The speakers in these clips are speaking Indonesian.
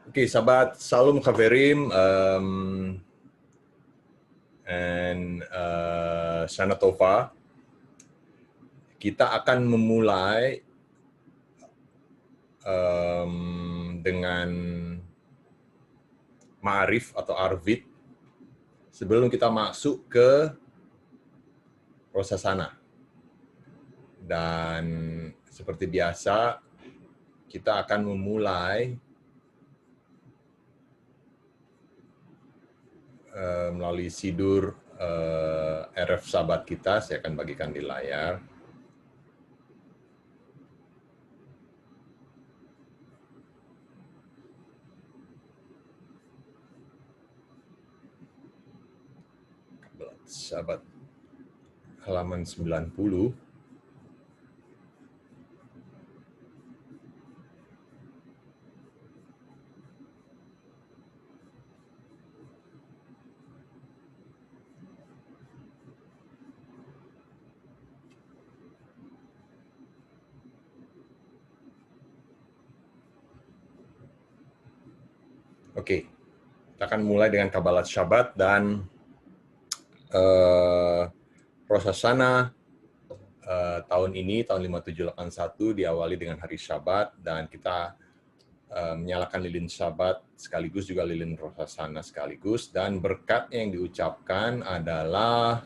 Oke, sahabat Shalom Kaverim and Shana Tova. Kita akan memulai dengan Ma'arif atau Arvit sebelum kita masuk ke Rosasana. Dan seperti biasa, kita akan memulai melalui sidur RF Sahabat kita. Saya akan bagikan di layar. Sahabat halaman 90. Oke, kita akan mulai dengan Kabbalat Shabbat dan Rosasana tahun ini, tahun 5781, diawali dengan hari Shabbat, dan kita menyalakan lilin Shabbat sekaligus juga lilin Rosasana sekaligus, dan berkat yang diucapkan adalah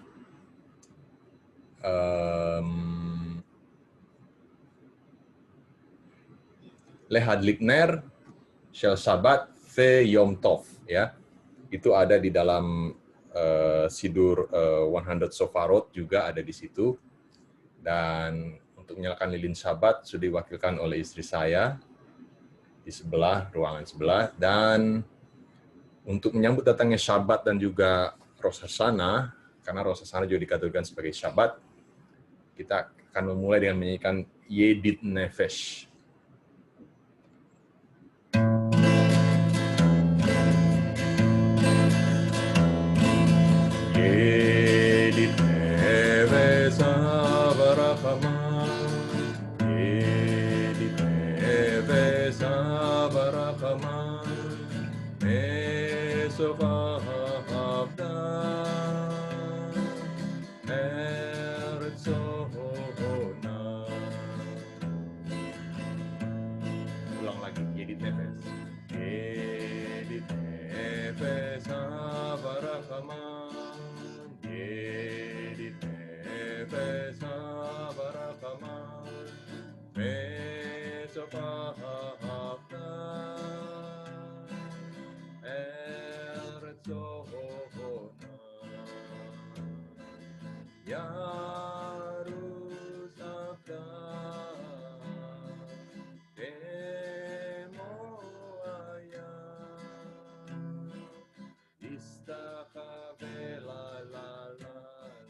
Lehadlikner Shel Shabbat Ve Yom Tov, ya. Itu ada di dalam sidur 100 Sofarot juga ada di situ. Dan untuk menyalakan lilin Shabbat sudah diwakilkan oleh istri saya di sebelah, ruangan sebelah. Dan untuk menyambut datangnya Shabbat dan juga Rosasana, karena Rosasana juga dikategorikan sebagai Shabbat, kita akan memulai dengan menyanyikan Yedit Nefesh. Yedit Nefesh Avarachama, Yedit Nefesh Avarachama, Mesovahavda, Eretzohona. Ulang lagi, Yedit Nefesh. Yedit Nefesh Avarachama, Yedit Nefesh Avarachama, Mesovahavda, Eretzohona. Yarus Avda, Emoaya, Istakabela la la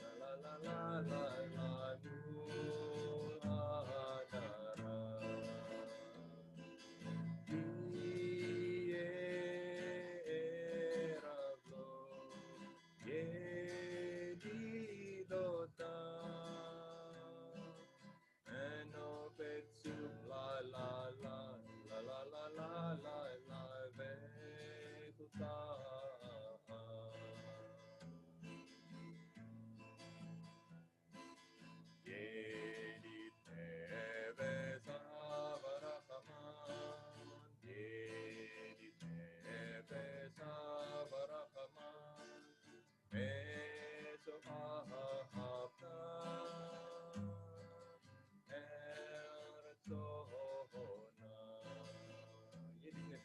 la la la la la Nuhadara, Ieravo, Yedidota, Enopetsum la la la la la la la la la Vetuta. Yedit Nefesh Avarachama, Yedit Nefesh Avarachama, Mesovahavda, Eretzohona. Yedit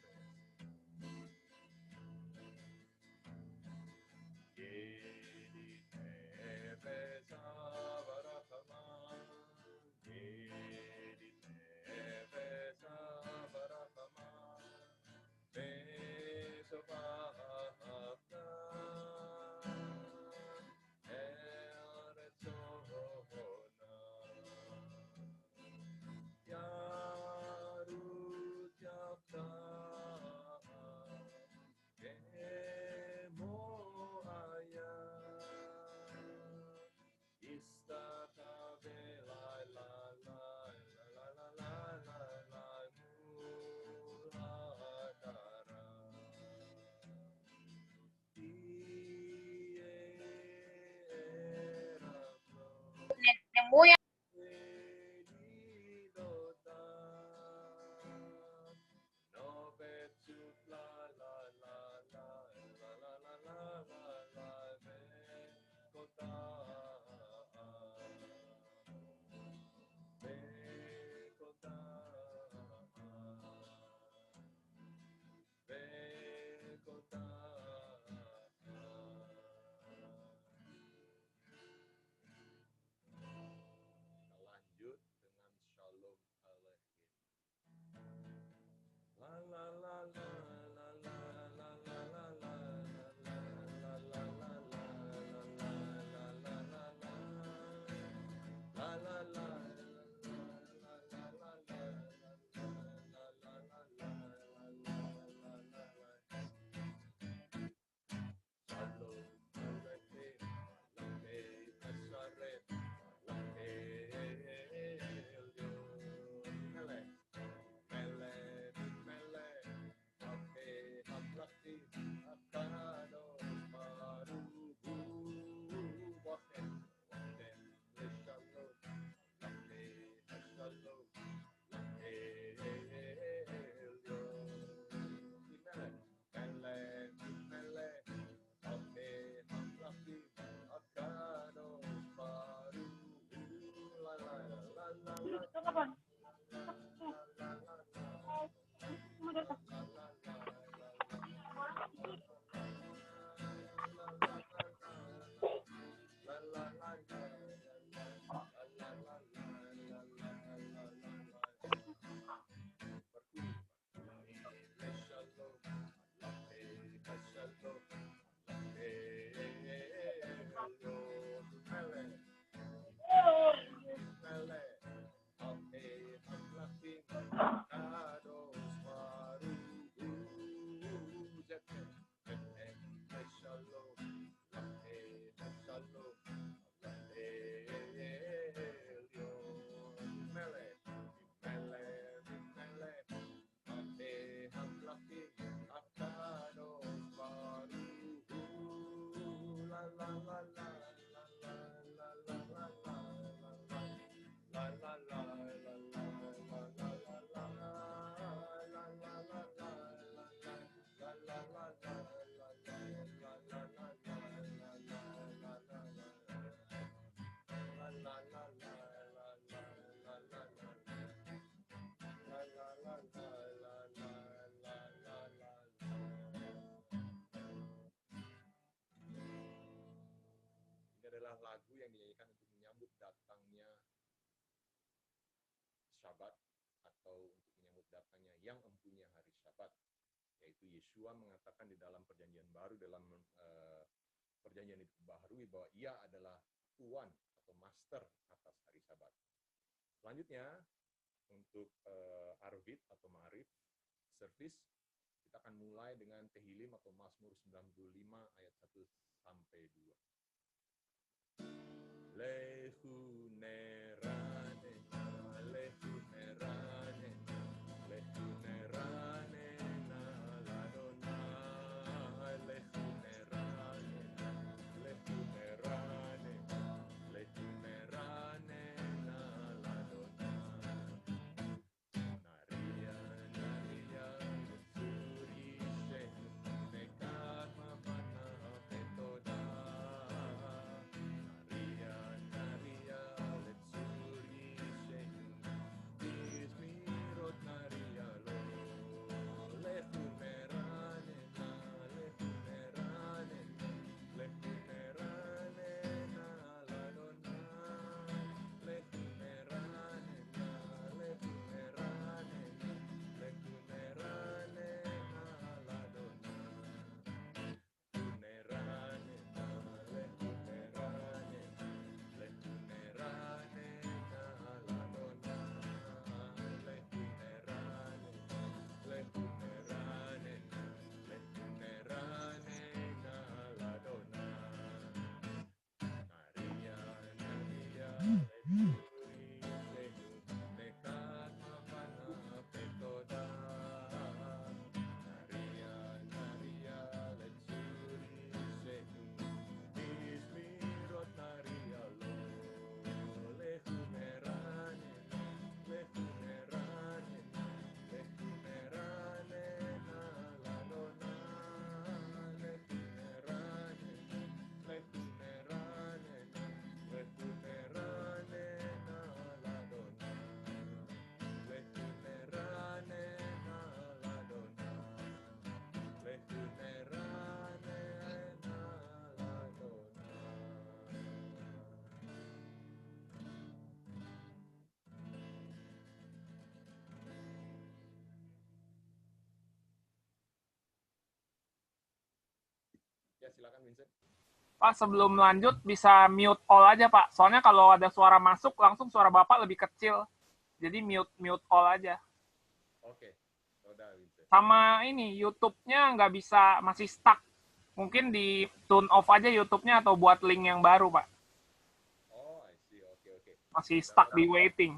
datangnya Syabat atau untuk menyambut datangnya yang empunya hari Syabat, yaitu Yeshua mengatakan di dalam perjanjian baru, dalam perjanjian itu baru, bahwa ia adalah tuan atau master atas hari Sabat. Selanjutnya untuk Arvit atau Ma'arif service, kita akan mulai dengan Tehillim atau Mazmur 95 ayat 1 sampai 2. Lehu nerane, lehu nerane, lehu nerane na ladonai, lehu nerane, lehu nerane, lehu nerane na ladonai. Naria, naria, letsuri shehu, nekat mamana petoda. Naria, naria, letsuri shehu, izmirot naria lo. Lehu nerane na, lehu nerane na, lehu nerane na ladonai. Lehu nerane na, lehu nerane na, lehu nerane na ladonai. Nerane na, lehu nerane na, lehu nerane na ladonai. Lehu nerane na, lehu nerane na, lehu nerane na ladonai. Naria, naria, letsuri shehu, nekat mamana petoda. Naria, naria, letsuri shehu, izmirot naria lo. Lehu nerane na, lehu nerane na, lehu nerane na ladonai. Lehu nerane na, lehu nerane na, lehu nerane na ladonai. Lehu nerane na ladonai. Lehu nerane na ladonai. Ya, silakan Vincent. Pak, sebelum lanjut bisa mute all aja, Pak. Soalnya kalau ada suara masuk, langsung suara Bapak lebih kecil. Jadi mute all aja. Oke, udah Vincent. Sama ini, YouTube-nya nggak bisa, masih stuck. Mungkin di tune off aja YouTube-nya atau buat link yang baru, Pak. Oh, I see. Oke. Masih stuck di waiting.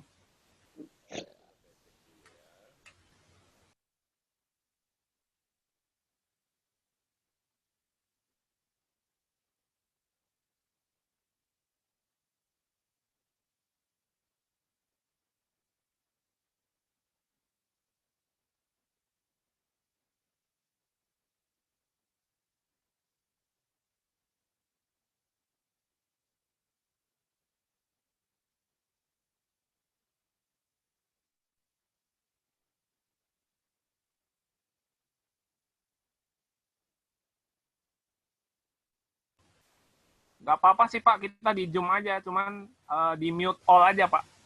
Nggak apa-apa sih, Pak. Kita di Zoom aja. Cuman di mute all aja, Pak. Bentar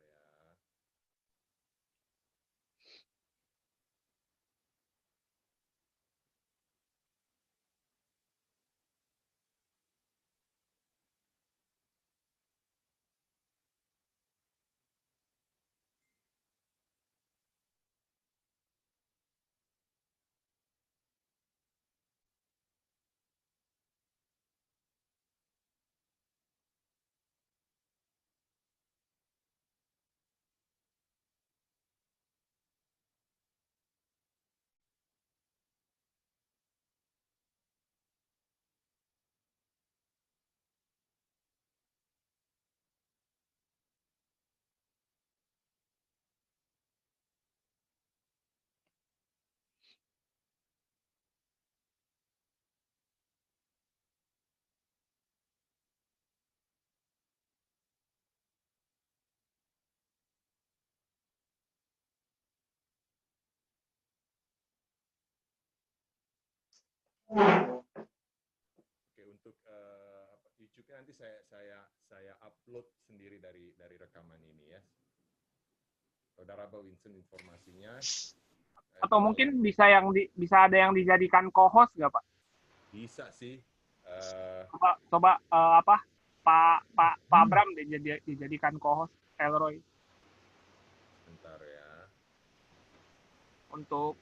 ya. Oke, untuk YouTube-nya nanti saya upload sendiri dari rekaman ini ya. Saudara Winston informasinya. Atau mungkin bisa bisa ada yang dijadikan co-host nggak Pak? Bisa sih. Coba Pak Abram dijadikan co-host Elroy. Bentar ya. Untuk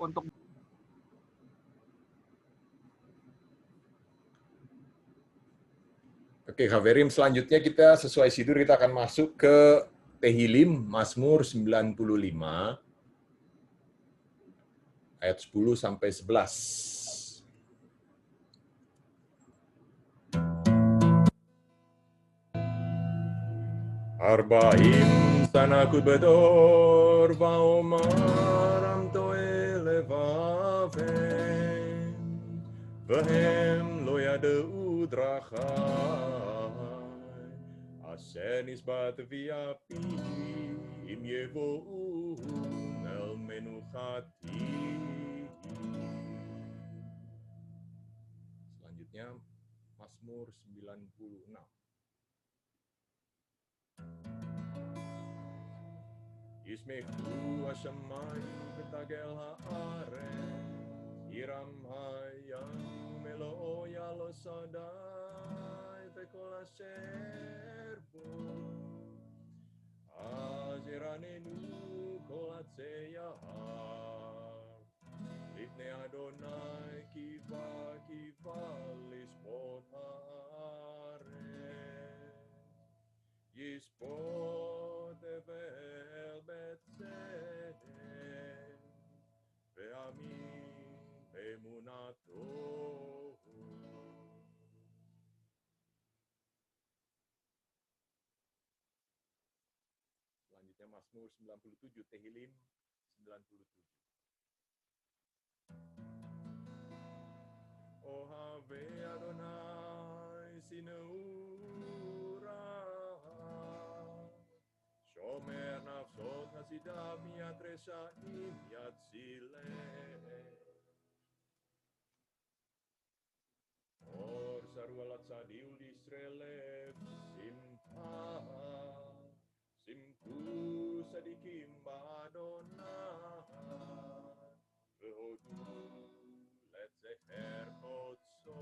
Oke, Haverim, selanjutnya kita sesuai sidur kita akan masuk ke Tehillim Mazmur 95 ayat 10 sampai 11. Arba'im sanaku bedor va'omaram to elevavem vehem lo yadeu drachai asher nisbat viapi im yevo'u el menuchati. Selanjutnya Mazmur 96. Yismechu hashamayim v'tagel haaretz Hiram hayam melo yalo sadai v'kol asher bo Aziranenu kol atzeyah Lifnei Adonai kiva lispot haaretz Yispot evel betzedek ve'amin be'emunato. Selanjutnya Mazmur 97, Tehillim 97. Ohave Adonai sineura Shomer nafsot hasidav miyad reshaim yatzileh Or sarualat sadiul Yisraelev simcha Simku sadikim ba'Adonai Vehodu letzeher otso.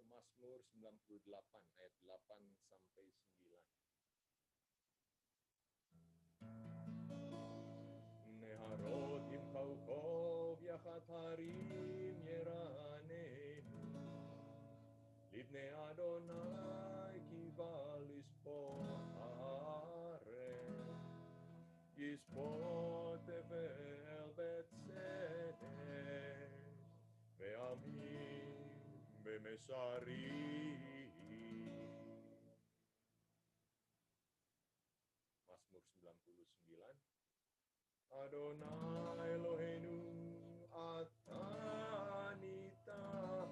Mazmur 98 ayat 8 sampai 9. Neharot im kaukov yachat harim yeranenu Libnei Adonai kiva lispot haaretz Yispot tevel betzedek ve'amin be'mesarim. Mazmur 99. Adonai Eloheinu atanitam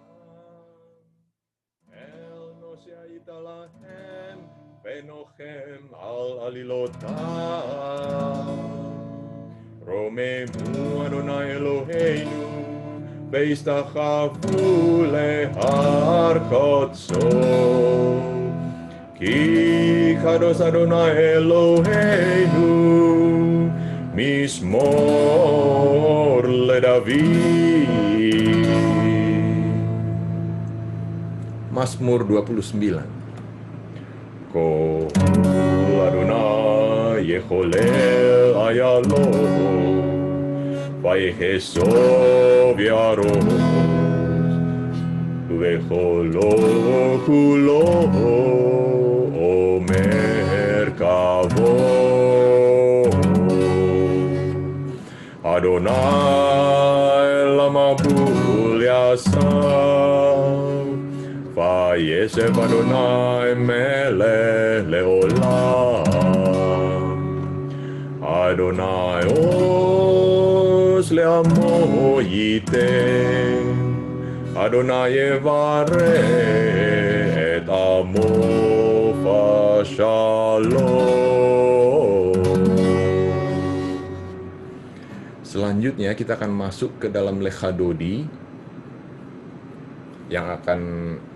el nosiaita lahem venochem al alilotam Romemu Adonai Eloheinu והשתחוו להר קודשו כי קדוש אדוני אלוהינו משמור לדוד. Mazmur 29. Kol Adonai יחולל איילות ויחשוב ירוץ ובקולו כולו אומר כבוד אדוני למבול יסף וישב אדוני מלך לעולם אדוני עוז לעמו ייתן אדוני יברך את עמו בשלום. Selanjutnya kita akan masuk ke dalam Lecha Dodi yang akan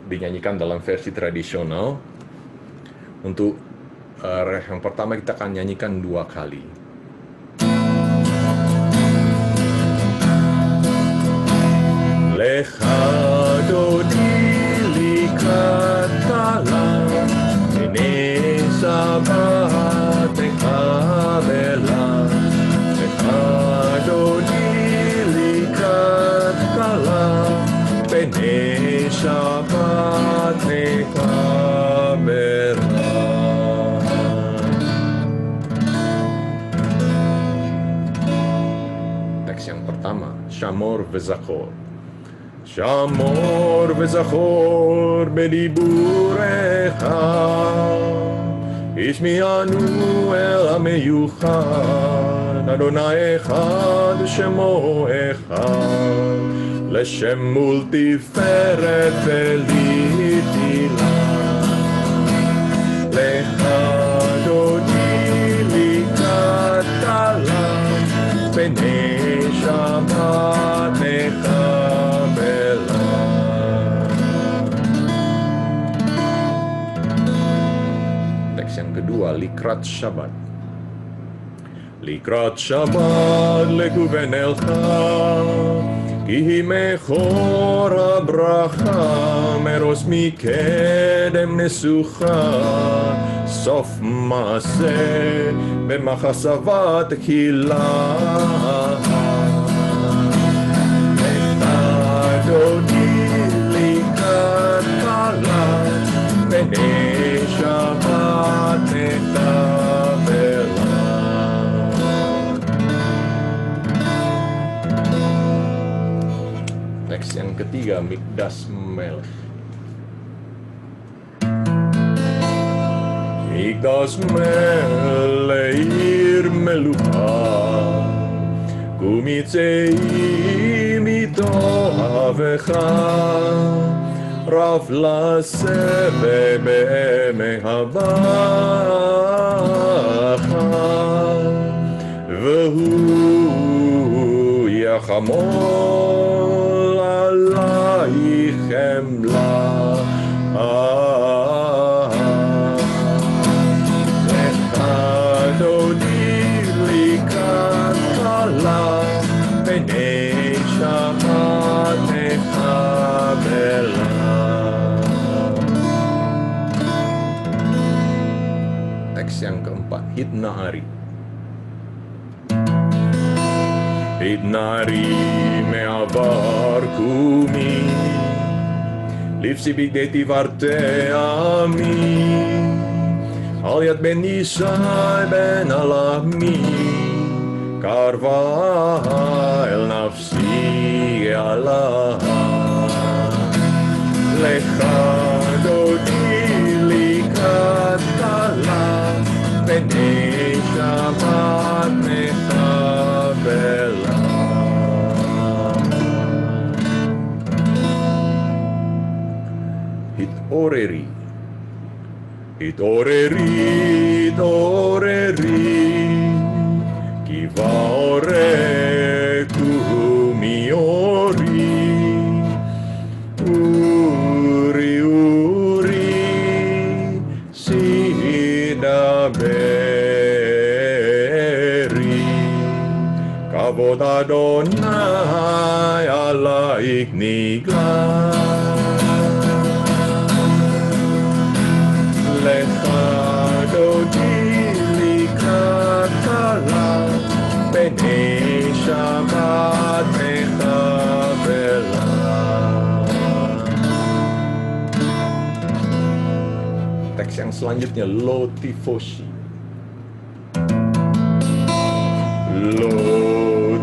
dinyanyikan dalam versi tradisional. Untuk yang pertama kita akan nyanyikan 2 kali. Lecha Dodi likat kalam ini sabat tekabela Lecha Dodi likat kalam ini sabat tekabela. Teks yang pertama, Shamor וזכור. שמור וזכור בדיבורך, השמיענו אל המיוחד, אדוני אחד שמו אחד, לשם ולתפארת ולתהילה. לך דודי לקראת כלה, פני שבת נקבלה. Teks yang kedua, Likrat Shabbat. Likrat Shabbat לכוון אלך, כי היא מקור הברכה, מרוס מקדם נסוכה, סוף מעשה במחשבה תחילה. דודי לקראת כלה, פני שבת נקבלה. Teks yang ketiga, Mikdas Melech. Mikdas Melech עיר מלוכה, ומצאים איתו אבכה, רב לסבב בימי הבכה, והוא יחמול עלייך חמלה. לך דודי לקראת כלה, פני שבת נקבלה. Teks yang keempat, Hidna'ari. Hidna'ari מעבר קומי, לבסי בגדי ורתעמי, על יד בן ישי בן הלחמי, קרבה אל נפשי עלה. לך דודי לקראת כלה, פני שבת נקבלה. התעוררי. התעוררי, התעוררי, כי בעורק קומי אורי. אורי, אורי, סדברי. כבוד אדוני עלייך נגלה. לך דודי לקראת כלה, פני שבת מחבלה. Teks yang selanjutnya, Lo tifosi. Lo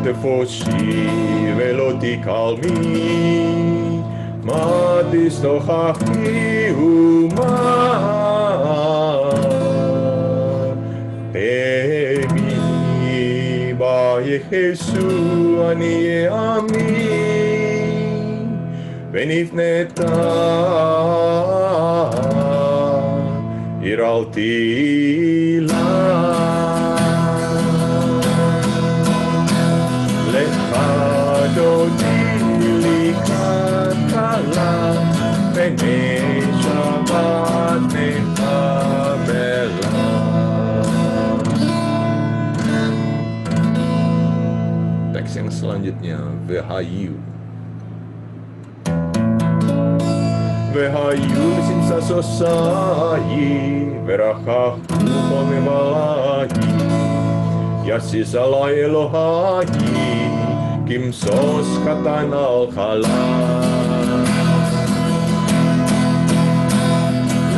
tifosi ולא תקלמי, מה תשתוכחי ומה תאמיני ביחסו אני אאמין, ונפנתה הרהלתי לה. לך דודי לקראת כלה, פני שבת מחבלה. Teks yang selanjutnya, Vehayu. Vehayu simsa sosai, verakah kumon melahi, yasis ala Elohahi, kimsos katan al-khala.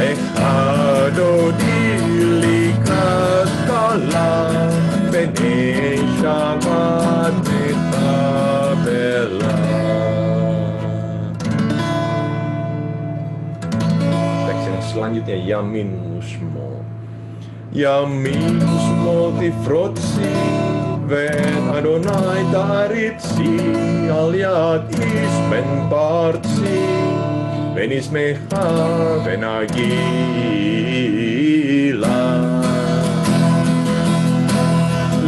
Lecha dodi likrat kala, pene shabbat mekabela. Teks yang selanjutnya, Yamin Usmo. Yamin Usmo tifrotsi, ven Adonai taritsi, al yad ismen partsi, ven ismecha ven agila.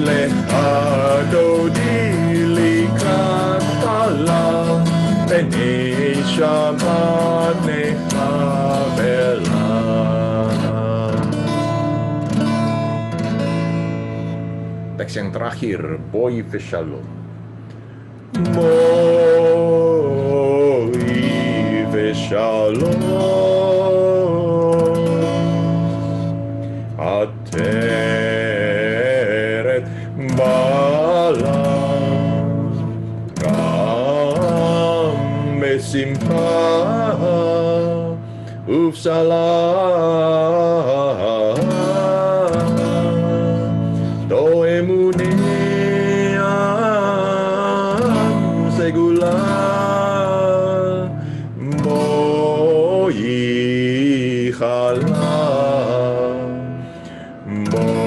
Lecha dodi likrat kala, pene shabbat mechavela. Teks yang terakhir, Boi Veshalom. Boi Veshalom, Ateret Bala, Gam Besimcha, Ufsalah, Do emuneam segula, Boi chala, Boi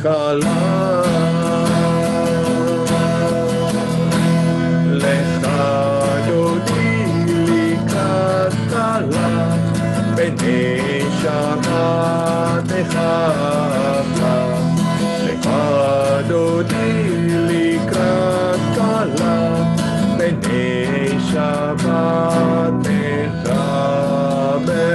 chala. Lecha dodi likrat kala, pene shabbat mechavla. Lecha dodi likrat kala, pene shabbat mechavla.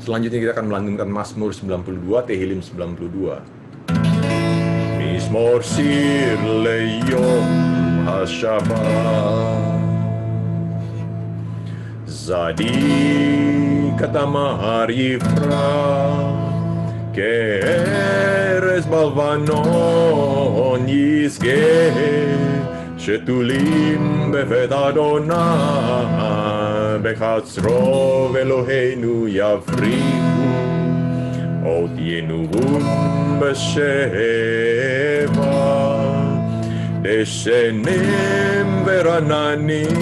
Selanjutnya kita akan melantunkan Mazmur 92, Tehillim 92. Mizmor sir leyom hashabat, Zadi katamar yifra, ke'erez balvanon yizgeh, shetulim bebet Adonai, בקצרו ואלוהינו יפריחו, עוד ינובון בשבע, דשנים ורעננים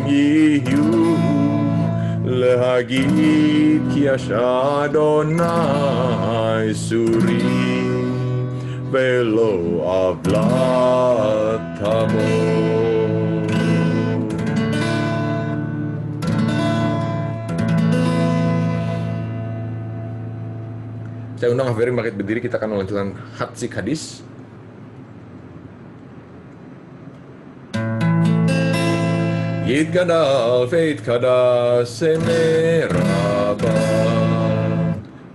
יהיו להגיד כי עשה אדוני סורי ולא עוולת עמו. Saya undang Hafiri bangkit berdiri, kita akan melanjutkan Hatsik Hadis. Yitkadal veitkada semeraba.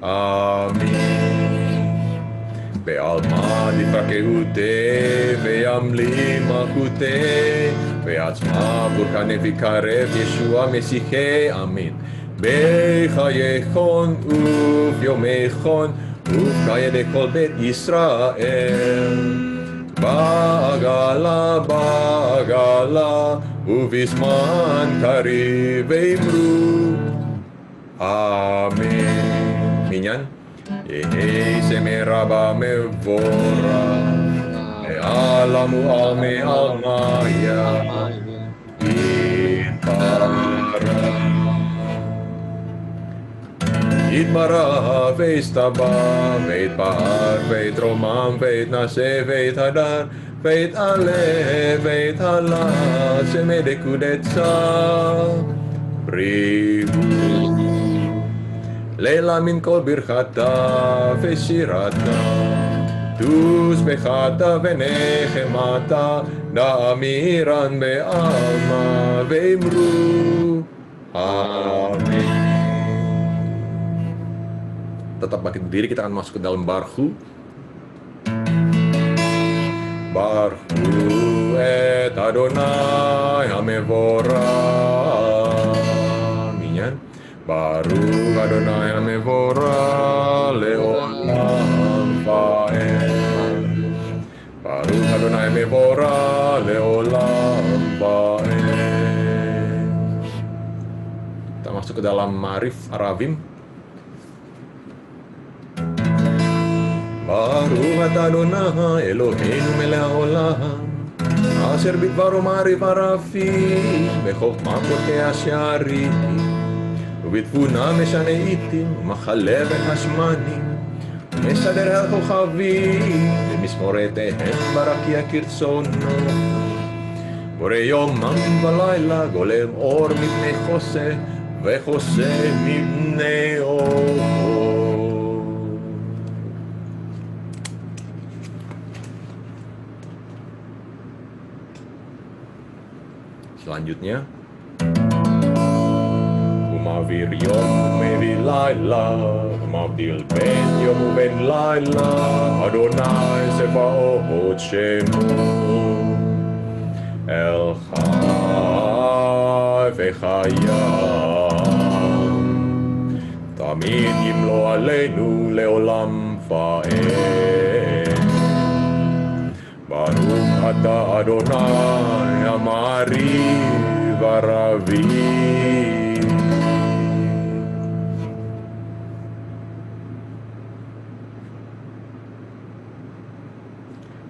Amin. Be'alma difrakehute ve'amli makute ve'atzma burkane vikarev Yeshua Mesihe. Amin. בחייכון וביומייכון ובחיי כל בית ישראל בעגלה בעגלה ובזמן קריב אמרו אמן. מניין יהי זמר רבה מבורך מעלם ועל מעלמיה יתברך יתברך ויסתבח ויתפאר ויתרומם ויתנשא ויתהדר ויתעלה ויתעלה שמדקודצה בריאות לילה מן כל ברכתה ושירתה תושבחתה ונחמתה נאמירן בעלמא ואמרו אמן. Tetap bangkit berdiri, kita akan masuk ke dalam barhu. Barhu et Adonai Hamevorah. Minyan. Baruch Adonai Hamevorah leolam va'ed. Baruch Adonai Hamevorah leolam va'ed. Kita masuk ke dalam Ma'arif Aravim. Baruch atah Adonai Eloheinu melech haolam אשר בדברו מעריב ערבים בחוכמה פותח שערים ובתבונה משנה עיתים ומחלה בין השמנים ומסדר הכוכבים ומשמורותיהם ברקיע כרצונו בורא יומם ולילה גולם אור מפני חושך וחושך מפני אור. Selanjutnya Umavir yom umevi laila Umavdil ben yom uben laila Adonai Sebaot Shemo El Chai Vechayam Tamid yimlo aleinu leolam va'ed Baruch atah Adonai Amariv Aravim.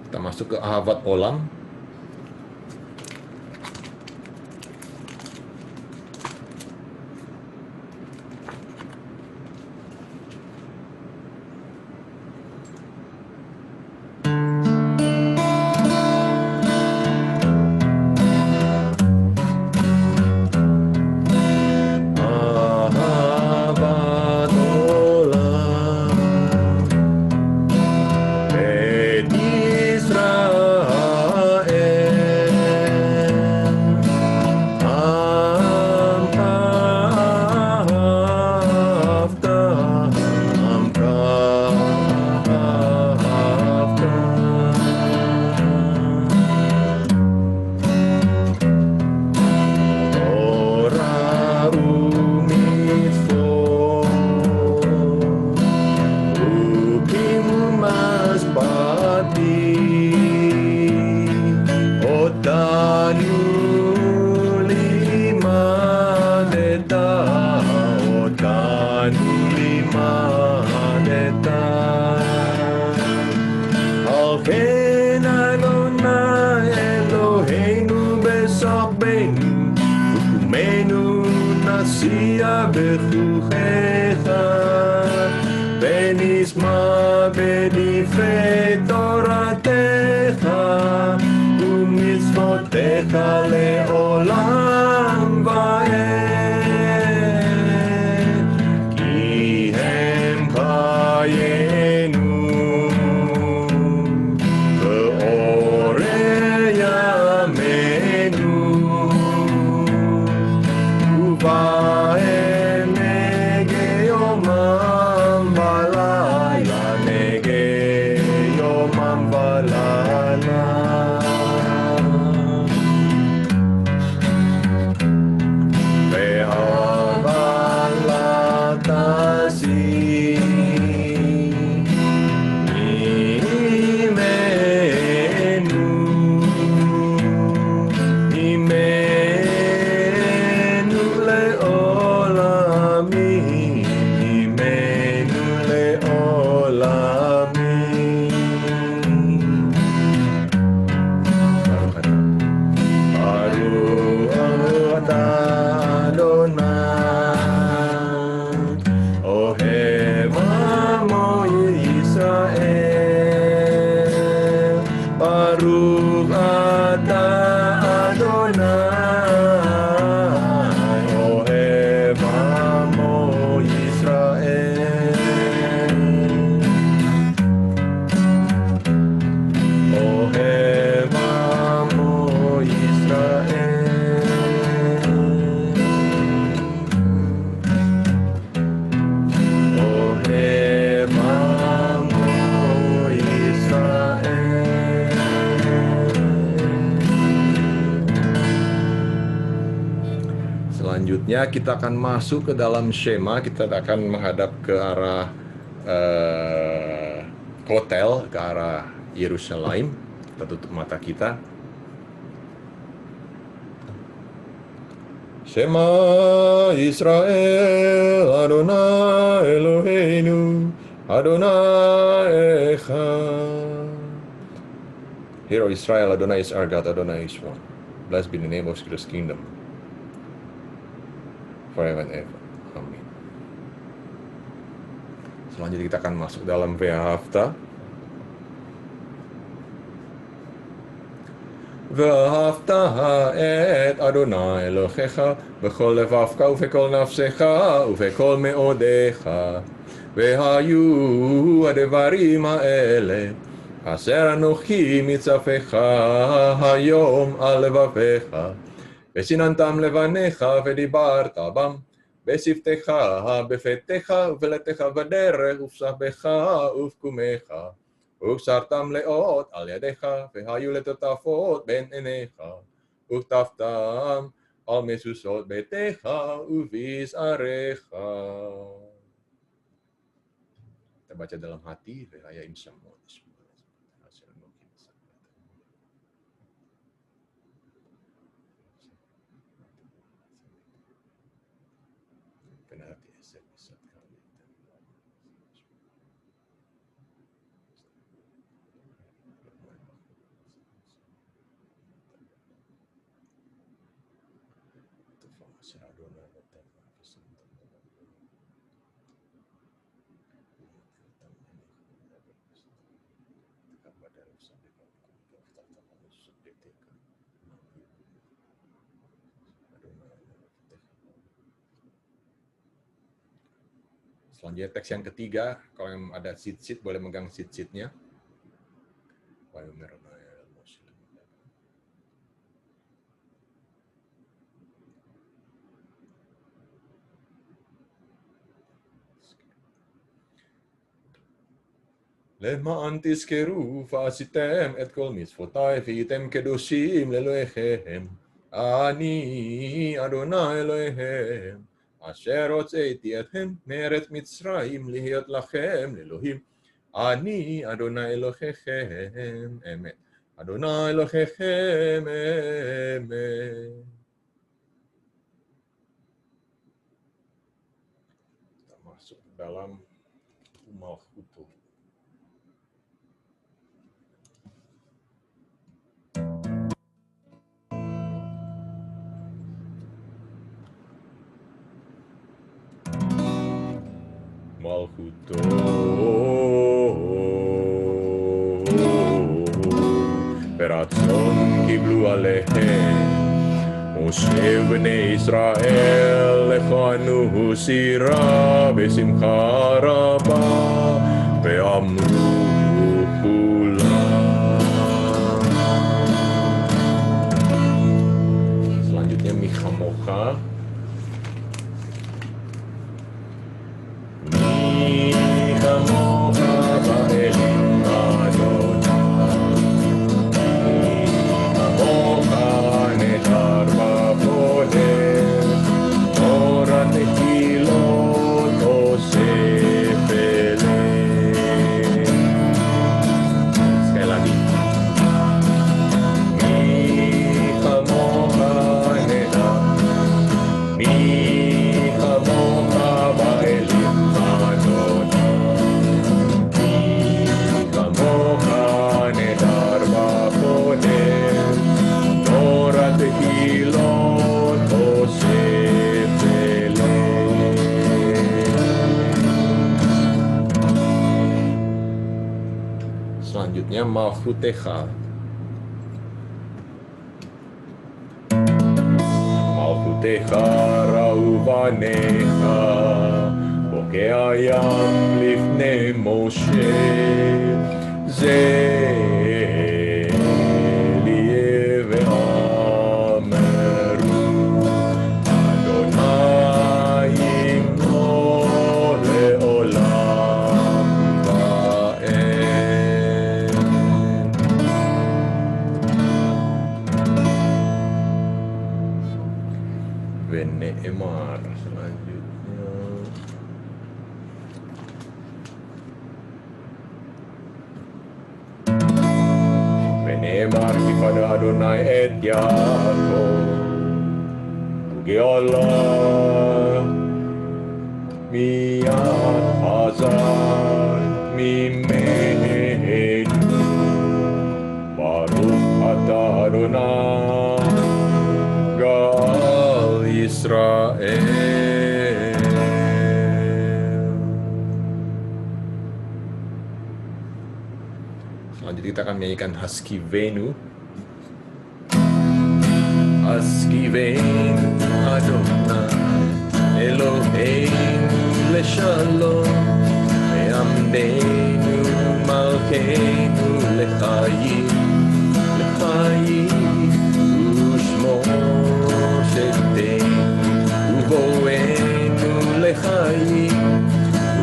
Kita masuk ke Ahavat Olam. עשייה בכוחך, ונשמע בדברי תורתך, ומצוותיך לעולם ועד, כי הם חיינו ואורי ימינו, ובהם נגה יומם ולילה, נגה יומם ולילה. Selanjutnya kita akan masuk ke dalam Shema, kita akan menghadap ke arah hotel, ke arah Yerusalem. Kita tutup mata kita. Shema Israel, Adonai Eloheinu, Adonai Echad. Hear, O Israel, Adonai is our God, Adonai is one. Blessed be the name of His kingdom, forever and ever. Amin. Selanjutnya kita akan masuk dalam Ve'ahavta. ואהבת את אדוני אלוהיך בכל לבבך ובכל נפשך ובכל מאודיך, והיו הדברים האלה אשר אנוכי מצווך היום על לבביך, ושיננתם לבניך ודיברת בם, בשבתך בפתיך ובלתך בדרך ובשפך ובקומך, וקשרתם לאות על ידיך, והיו לטוטפות בין עיניך, וכתבתם על משושות ביתך ובשעריך. Kita baca dalam hati, Vehaya Imsamot. Selanjutnya teks yang ketiga, kalau yang ada sheet boleh megang sheet-sheetnya. למען תזכרו ועשיתם את כל מצוותיי והייתם קדושים לאלוהיכם, אני אדוני אלוהיהם אשר הוצאתי אתכם מארץ מצרים להיות לכם לאלוהים, אני אדוני אלוהיכם אמת, אדוני אלוהיכם אמת. Kita masuk dalam Malkuto. מלכותו ברצון קיבלו עליהם משה ובני ישראל לכנו סירה בשמחה רבה ואמרו כולם. Selanjutnya Michamocha. Michamocha ba'elim Adonai Michamocha nehar ba'poler Torah tehilot osef eleh. Sekali lagi. Michamocha nehar Michamocha ba'elim Selanjutnya Malchutecha. Malchutecha ra'u banecha bokeh hayam lifnei Moshe ze Elie ve'ameru Adonai imno le'olam va'ed. Ve'ne'emar selanjutnya. Ve'ne'emar kepada Adonai et Yaakov Ugeolah miyad hazar mimenu Baruch atah Adonai Gal Yisrael. Selanjutnya kita akan menyanyikan Haskivenu. Haskivenu Adonai Eloheinu leshalom ve'amdenu malkeinu lechayim ושמו שתנו ובואנו לחיים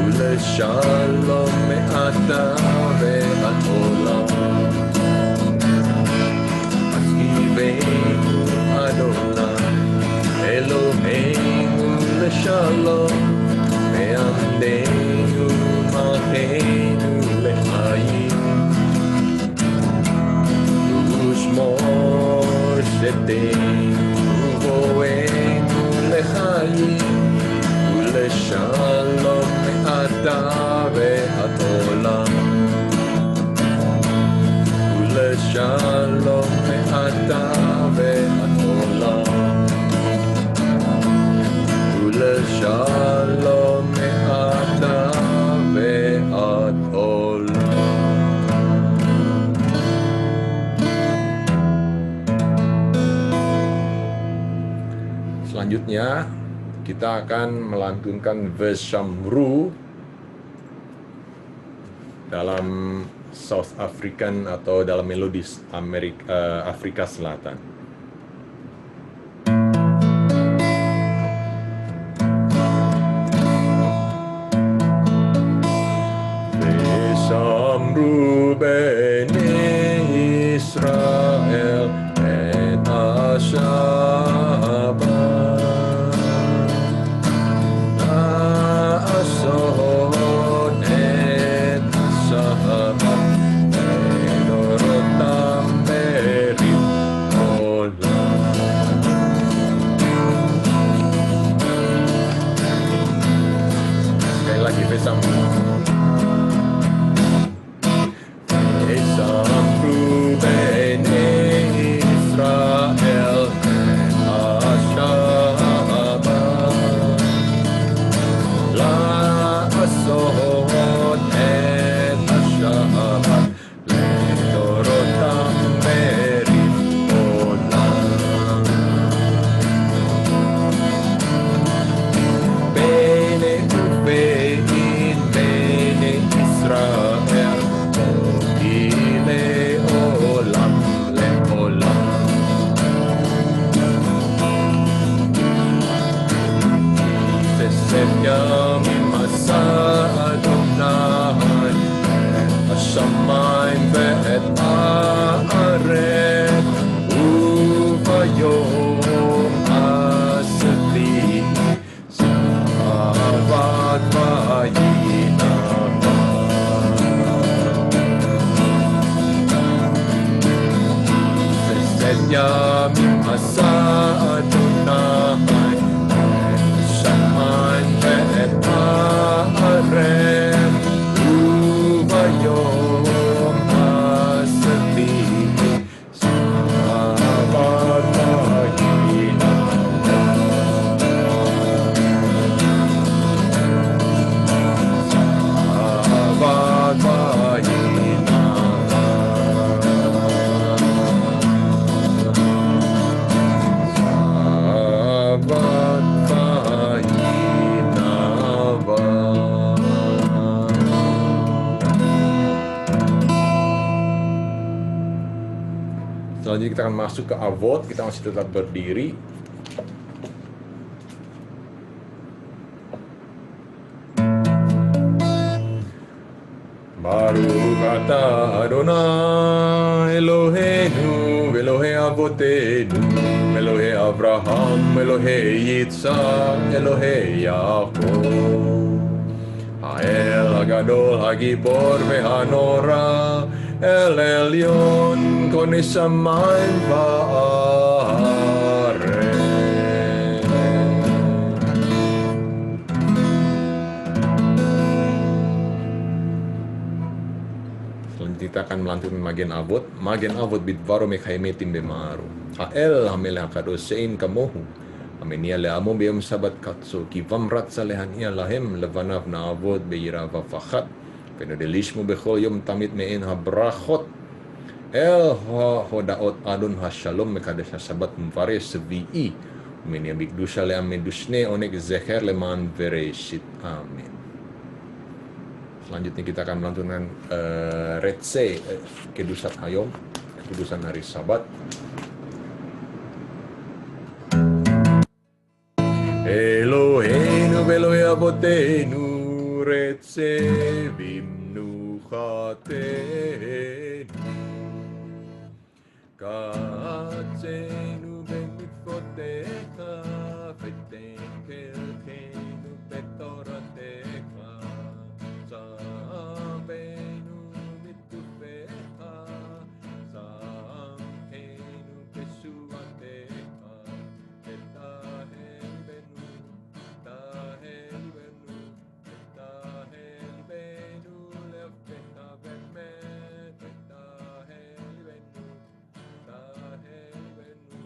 ולשלום מעתה ועד עולם. Haskivenu Adonai Eloheinu לשלום ve'amdenu malkeinu lechayim ושמו שתנו ובואנו לחיים ולשלום מעתה ועד עולם. ולשלום מעתה ועד עולם. ולשלום מעתה ועד עולם. Selanjutnya kita akan melantunkan Veshamru dalam South African atau dalam melodis Afrika Selatan. Veshamru bene Israel et Ashabat Asod et Sahabat Menorotam berit Selanjutnya kita akan masuk ke Avot, kita masih tetap berdiri. Baruch atah Adonai Eloheinu, Elohe Avotenu, Elohe Avraham, Elohe Yitzhak, Elohe Yaakov. Ha'el Hagadol Hagibor Vehanora, El Elyon, Kone Shamayim Va'aretz. Selanjutnya kita akan melantunkan Magen Avot bidvaro mechaimetim bemaru. Ha'el hamel hakadosein kamohu. Amenia le'amo biyom sabat katso. Kivam ratsa lehania lahem levanav na'avot be'yirava fachat. Penodilishmu bechol yom tamit me'en habrachot. El hodaot adon hashalom mekadesh hasabat mvare sevi'i. Amenia bikdusha le'amedusne onek zecher leman vereshit. Amin. Selanjutnya kita akan melantunkan Retse, Kedusat Hayom, Kudusan hari Sabat. Eloheinu Elohe Avotenu, Retse Vimnuchatenu, Katzenu Bemitzvotecha, Veten Kelkenu Betoratecha, Sabenu Mitufecha, Samkenu Besuatecha, Etahel Benu, Tahel Benu, Etahel Benu, Leftecha Bemet, Etahel Benu, Etahel Benu,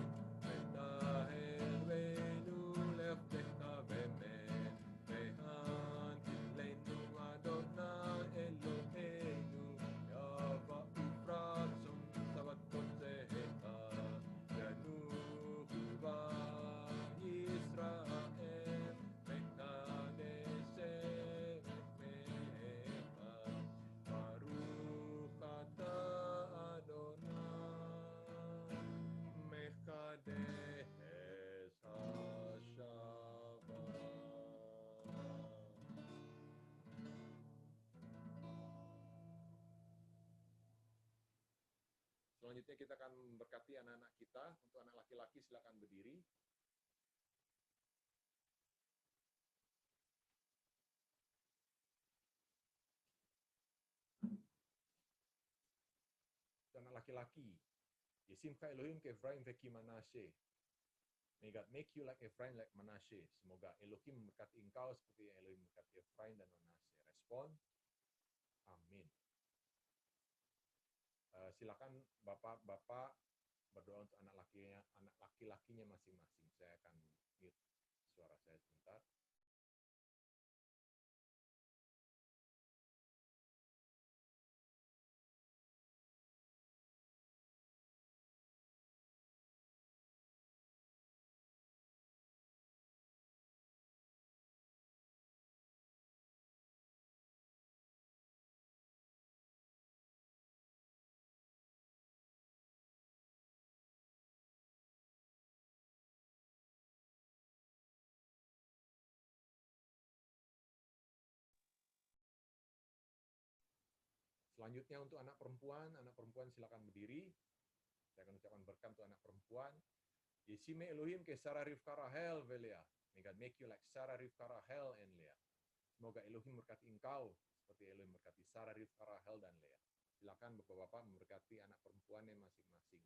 Etahel Benu, Leftecha Bemet, Vehan Tilenu Adonai Eloheinu, Yava Ufratzon Sabat Kotzecha, Yanuva Yisrael, Mekadeshem Mecha, Baruch atah Adonai, Mekadesh HaShabbat. Selanjutnya kita akan memberkati anak-anak kita. Untuk anak laki-laki silakan berdiri. Untuk anak laki-laki, Yesimcha Elohim ke Efraim veki Manashe. May God make you like Efraim, like Manashe. Semoga Elohim memberkati engkau seperti Elohim memberkati Efraim dan Manashe. Respon, amin. Silakan bapak-bapak berdoa untuk anak laki-lakinya masing-masing. Saya akan mute suara saya sebentar. Selanjutnya untuk anak perempuan silakan berdiri. Saya akan ucapkan berkat untuk anak perempuan. Yesime Elohim ke Sarah Rivka Rahel Velea. May God make you like Sarah Rivka Rahel and Lea. Semoga Elohim memberkati engkau seperti Elohim memberkati Sarah Rivka Rahel dan Lea. Silakan bapak-bapak memberkati anak perempuannya masing-masing.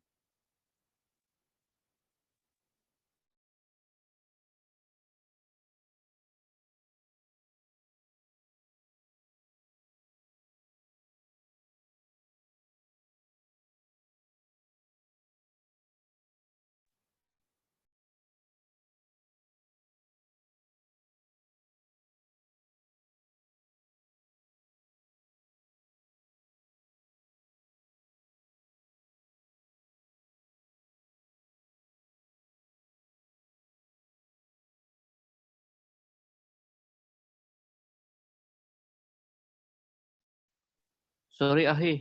Sorry Ahi.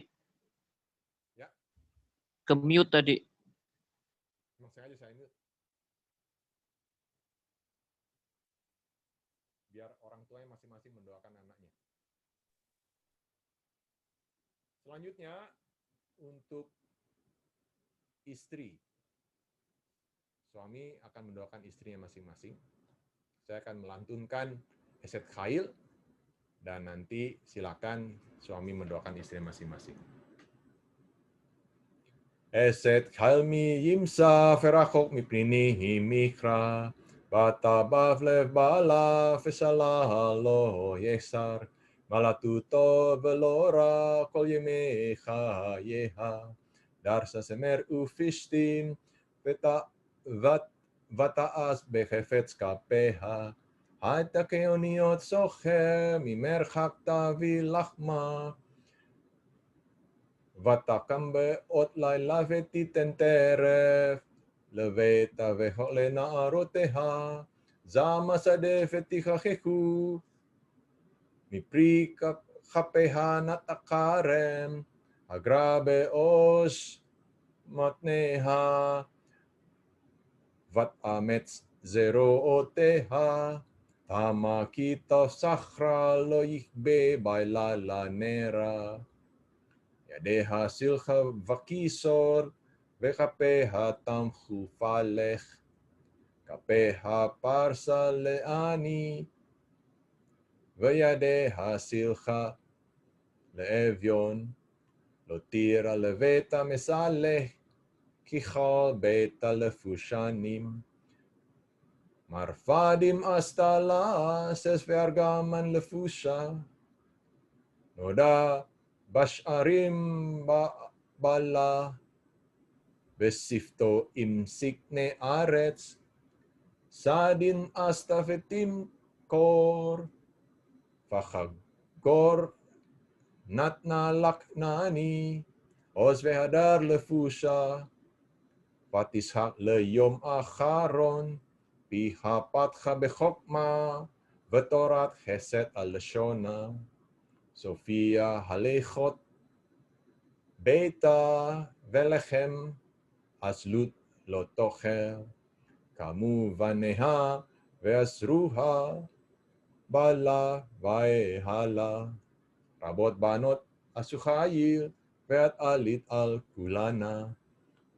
Ya. Ke mute tadi. biar orang tuanya masing-masing mendoakan anaknya. Selanjutnya, untuk istri. Suami akan mendoakan istrinya masing-masing. Saya akan melantunkan Eset Khail, dan nanti silakan suami mendoakan istrinya masing-masing. Eset Khail mi yimsa ferachok mipninihi mikra, bata bavlev bala fesalah lo yesar, malatuto velora kol yemecha yeha, darsa semer ufishtim, ותעש בחפץ כפיך, הייתה כאוניות סוחר, ממרחק תביא לחמה. ותקם באות לילה ותיתן טרף, לביתה לנערותיה, זעם השדה ותכחכו, מפרי כפיה נטע כרם, הגרה בעוש מתניה, ותאמץ זרועותיה, תמה כי תסחרה לא יכבה בלילה נרה. ידיה סלחה וכיסור, וכפיה תמכו פלך, כפיה פרסה לעני, וידיה סלחה לאביון, לא תירא לביתה מסלך, כי כל ביתה לפושנים. מרפדים עשתה לה, סס וארגמן לפושה, נודע בשערים בלה, ושפתו עם סקני ארץ, סדין עשתה ותמכור, וחגור נתנה לכנעני, עוז והדר לפושה, ותשחק ליום אחרון, פיה פתחה בחוכמה, ותורת חסד על לשונה. סופיה הלכות ביתה ולחם, אסלות לא תאכל, קמו בניה ואסרוה, בלה והלה. רבות בנות עשו חיל, ואת עלית על כולנה.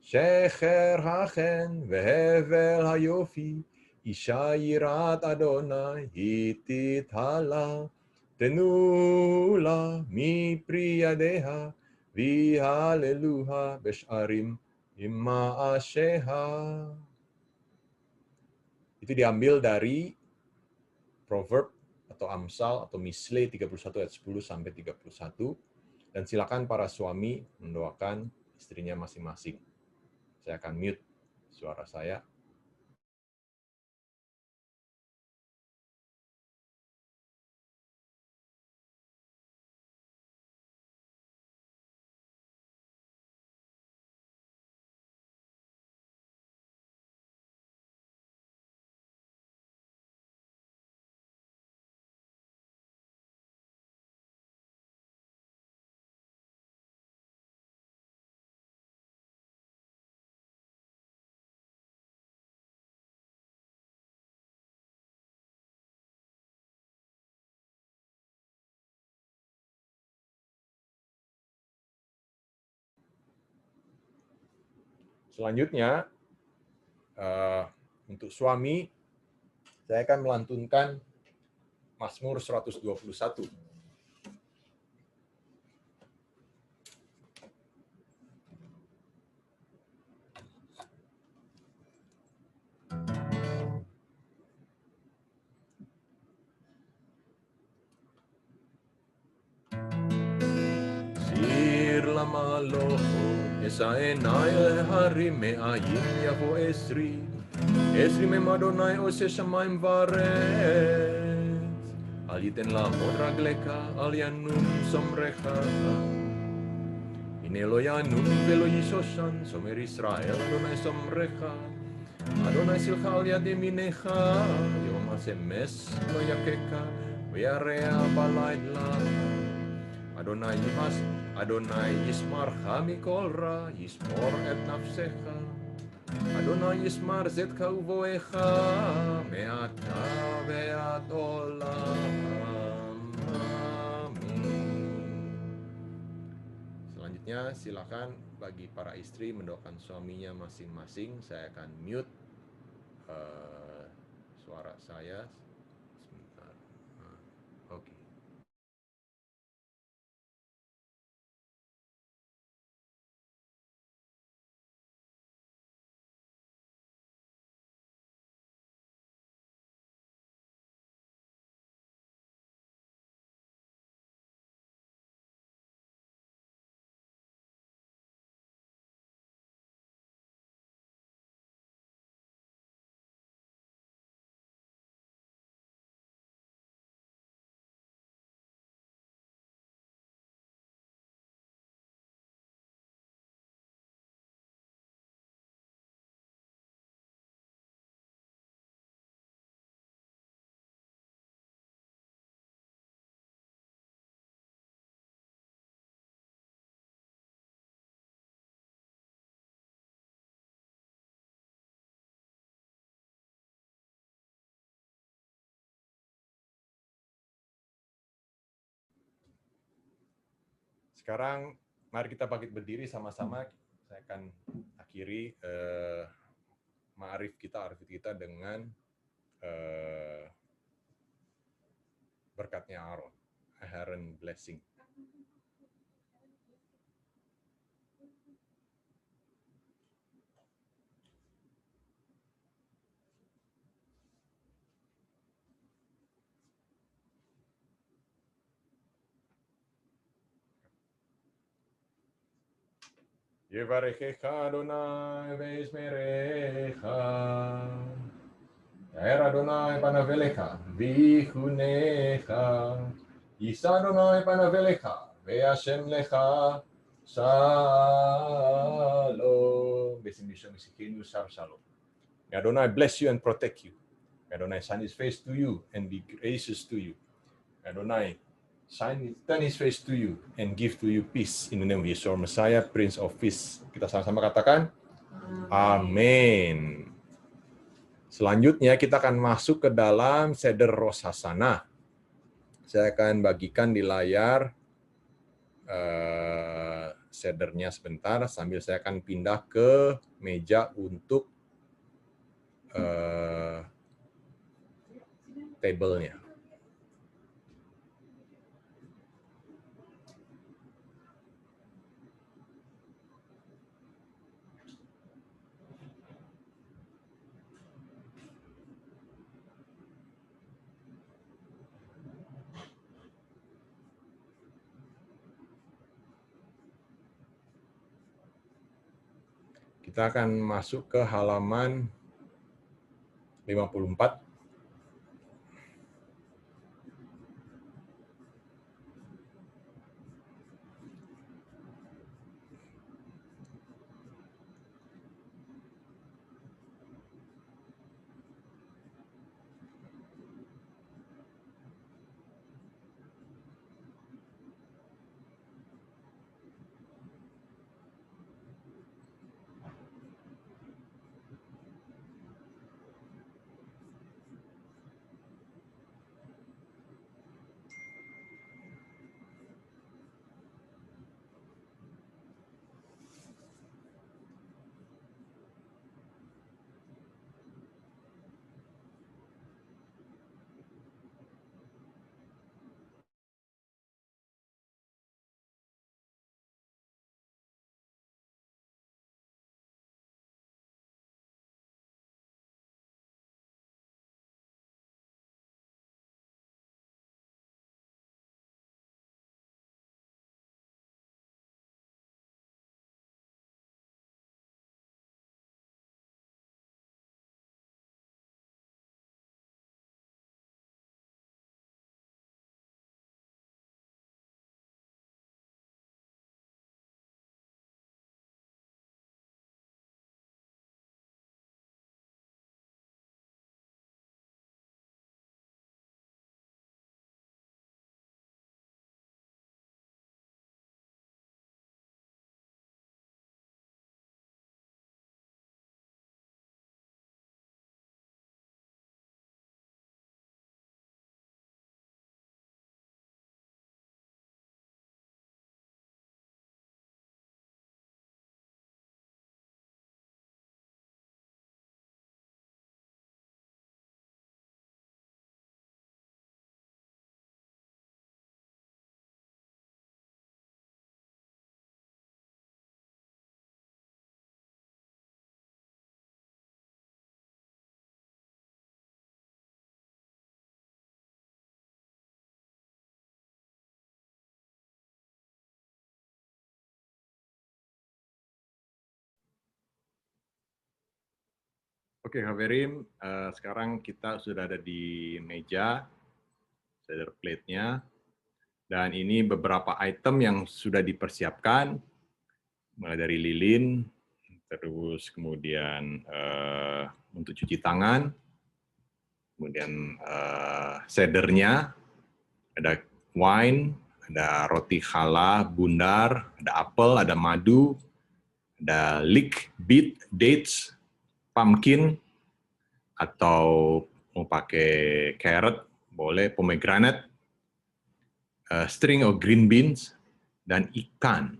שכר החן והבל היופי, אישה יראת אדוני, היא תתהלה. תנו לה מפרי ידיה, והללוה בשערים עם מעשיה. Itu diambil dari Proverb atau Amsal atau Misle 31 ayat 10 sampai 31. Dan silakan para suami mendoakan istrinya masing-masing. Saya akan mute suara saya. Selanjutnya, untuk suami, saya akan melantunkan Mazmur 121. Sir lama loho, esa enai hari me'ayim yavo esri, esri memadonai ose shamaim varet, al yiten lamot ragleka, al yanum somrecha, ine lo yanum velo yisoshan, somer Israel adonai somrecha, adonai silcha al yadem inecha, yom hasemes lo yakeka, v'yarea balaidla, Adonai yismarcha mikol ra, yismor et nafsecha. Adonai yismar zetcha uvoecha, me'ata ve'ad olam. selanjutnya silakan bagi para istri mendoakan suaminya masing-masing. Saya akan mute suara saya sebentar. Oke. Sekarang mari kita bangkit berdiri sama-sama. Saya akan akhiri ma'arif kita dengan berkatnya Aaron, Aaron blessing. Yevarechecha Adonai ve'yismerecha. Yair Adonai panavelecha vichunecha. Yisa Adonai panavelecha ve'ashem lecha shalom. Besim Yishem Isikenu shalom. May Adonai bless you and protect you. May Adonai shine his face to you and be gracious to you. May Adonai turn his face to you and give to you peace in the name of Yeshua Messiah, Prince of Peace. Kita sama-sama katakan, amin. Selanjutnya kita akan masuk ke dalam Seder Rosh Hashanah. Saya akan bagikan di layar sedernya sebentar, sambil saya akan pindah ke meja untuk tabelnya. Kita akan masuk ke halaman 54. Oke, Haverim, sekarang kita sudah ada di meja, seder plate-nya, dan ini beberapa item yang sudah dipersiapkan, mulai dari lilin, terus kemudian untuk cuci tangan, kemudian sedernya, ada wine, ada roti challah, bundar, ada apel, ada madu, ada leek, beet, dates, pumpkin, atau mau pakai carrot, boleh, pomegranate, string of green beans, dan ikan.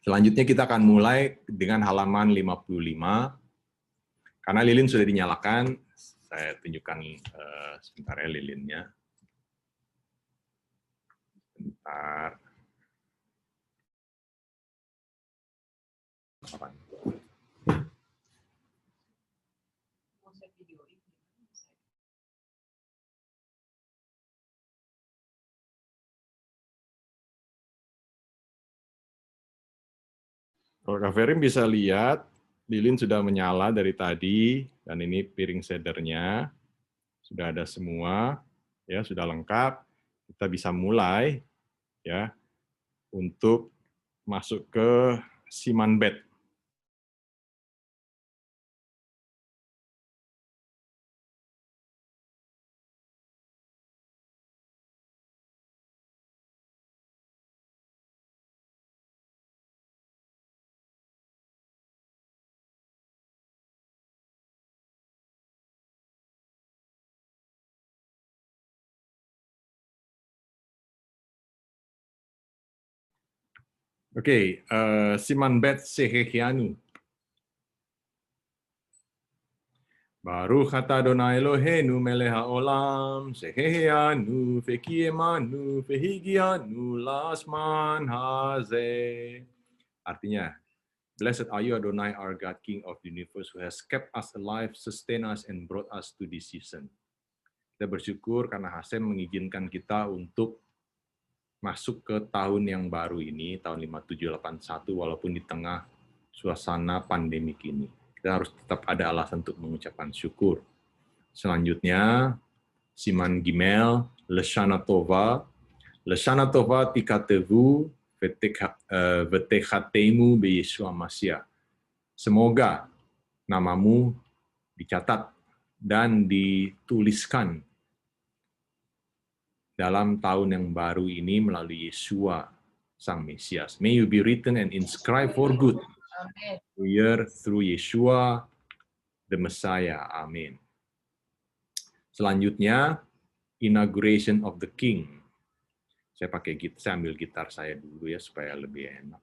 Selanjutnya kita akan mulai dengan halaman 55. Karena lilin sudah dinyalakan, saya tunjukkan sebentar ya lilinnya. Sebentar. Kalau Kak Ferim bisa lihat, lilin sudah menyala dari tadi, dan ini piring sedernya sudah ada semua, ya sudah lengkap. Kita bisa mulai, ya, untuk masuk ke siman bed. Oke, siman bed sehehianu. Baruch atah Adonai Eloheinu melech haolam, sehehianu vekiemanu vehigianu lasman hazeh. Artinya, Blessed are you, Adonai, our God, King of the universe, who has kept us alive, sustained us, and brought us to this season. Kita bersyukur karena Hashem mengizinkan kita untuk masuk ke tahun yang baru ini, tahun 5781, walaupun di tengah suasana pandemik ini. Kita harus tetap ada alasan untuk mengucapkan syukur. Selanjutnya, Siman Gimel, Leshana Tova. Leshana Tova tikatevu v'techatemu b'Yeshua Mashiach. Semoga namamu dicatat dan dituliskan dalam tahun yang baru ini melalui Yeshua Sang Mesias. May you be written and inscribed for good. Year through Yeshua the Messiah. Amin. Selanjutnya, inauguration of the King. Saya ambil gitar saya dulu ya supaya lebih enak.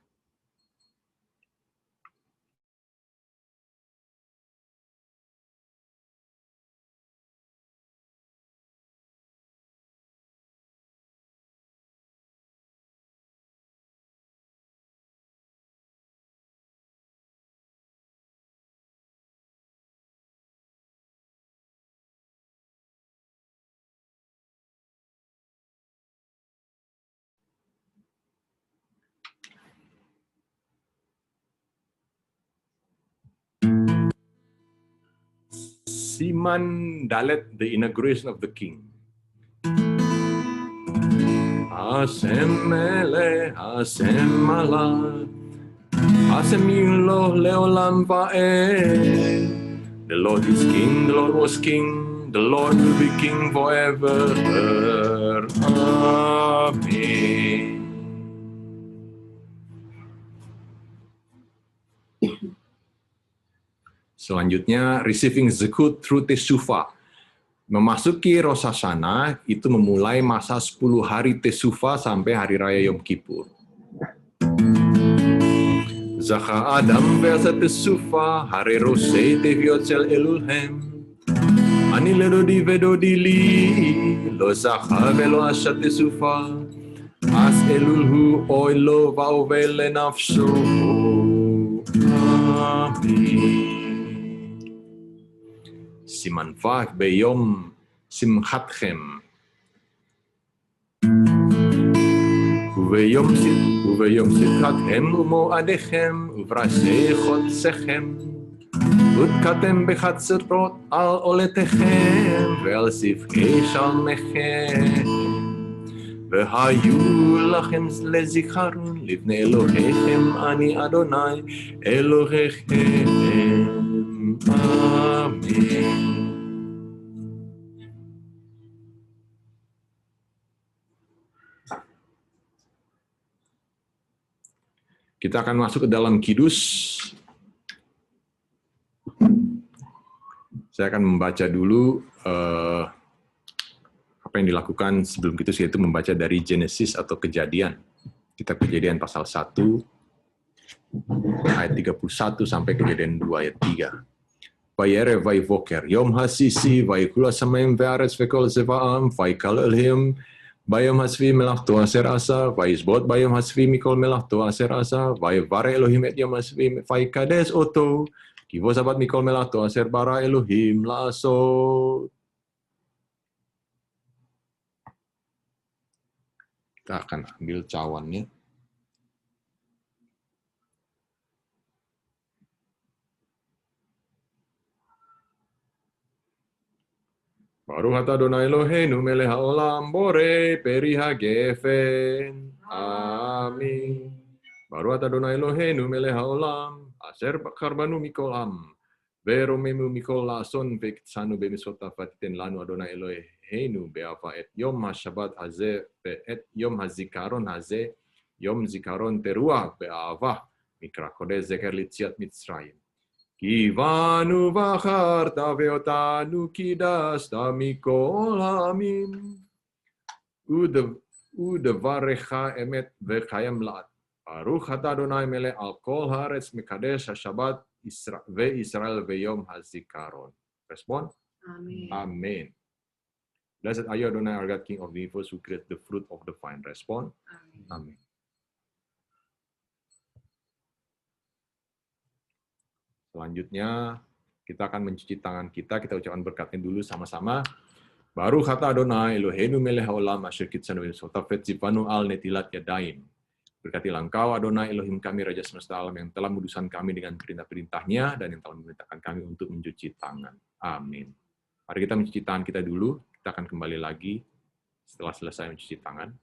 Siman Dalet, the inauguration of the King. Hashem Melech, Hashem Malach, Hashem Yimloch leolam va'ed. The Lord is King, the Lord was King, the Lord will be King forever. Amen. Selanjutnya, receiving Zechut through Teshuvah. Memasuki Rosh Hashanah, itu memulai masa 10 hari Teshuvah sampai Hari Raya Yom Kippur. Zacha Adam ve'asa Teshuvah, Hare Rosei teviot shel Elulhem. Ani ledodi vedodi li, lo zacha ve'lo asha Teshuvah. As Elulhu oilo va'ovel lenafsho. Amin. Siman Vav beyom simchatchem. Uveyom simchatchem umoadechem uvrasei chotsechem. ותקעתם בחצרות על עולתיכם ועל ספקי שלמיכם. והיו לכם לזיכרון לבני אלוהיכם, אני אדוני אלוהיכם. אמן. Kita akan masuk ke dalam kidus. Saya akan membaca dulu apa yang dilakukan sebelum kidus, yaitu membaca dari Genesis atau Kejadian. Kitab Kejadian pasal 1 ayat 31 sampai Kejadian 2 ayat 3. Vayere vayvoker yom hasisi vaykula samayim ve'aretz vekol zeva'am vaykal elhim bayom hasvi melachto aser asa vayizbot bayom hasvi mikol melachto aser asa vayvare Elohim et yom hasvi vaykades oto kivo sabat mikol melachto aser bara Elohim la'asot. Kita akan ambil cawannya. Baruch atah Adonai Eloheinu melech haolam borei peri hagefen. Amin. Baruch atah Adonai Eloheinu melech haolam asher bakar banu mikol am veromemu mikol la'ason vektsanu b'mitzvotav vatiten lanu Adonai Eloheinu be'ava et yom hashabat hazeh ve'et yom hazikaron hazeh yom zikaron teruah be'ava mikra kodesh zeker litziat Mitzrayim. Kivanu vacharta veotanu kidasta mikol hamim udevarecha emet vechayam laat. Baruch atah Adonai melech al kol haaretz mekadesh hashabat ve'Israel ve'yom hazikaron. Respon? Amen. Amen. Blessed are you, Adonai, our God, King of the universe, who creates the fruit of the vine. Respon? Amen. Amen. Selanjutnya, kita akan mencuci tangan kita ucapkan berkatnya dulu sama-sama. Baruch atah Adonai Eloheinu melech haolam asher kitzanu b'mitzvotav vetzivanu al netilat yadayim. Berkatilah Engkau, Adonai Elohim kami, Raja semesta alam, yang telah menguduskan kami dengan perintah-perintahnya dan yang telah memerintahkan kami untuk mencuci tangan. Amin. Mari kita mencuci tangan kita dulu. Kita akan kembali lagi setelah selesai mencuci tangan.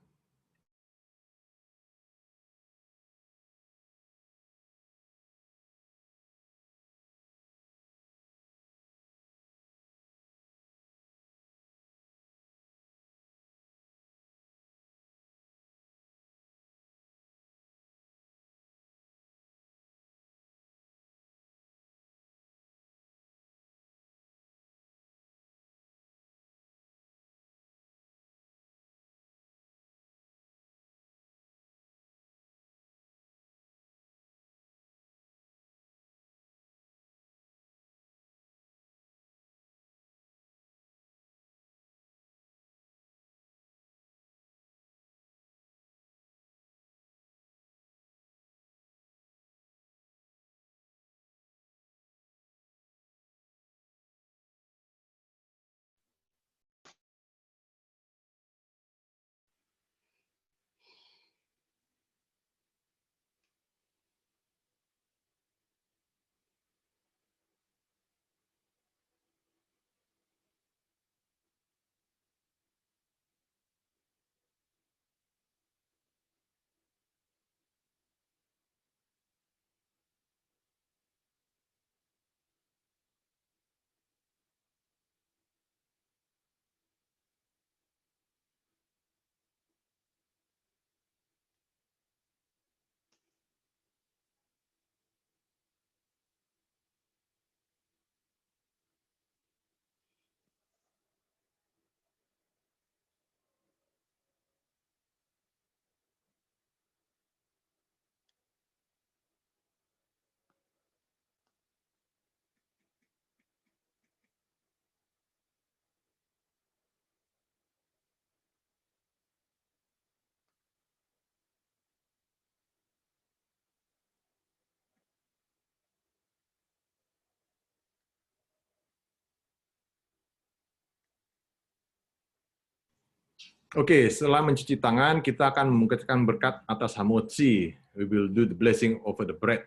Oke, setelah mencuci tangan, kita akan mengucapkan berkat atas hamotzi. We will do the blessing over the bread.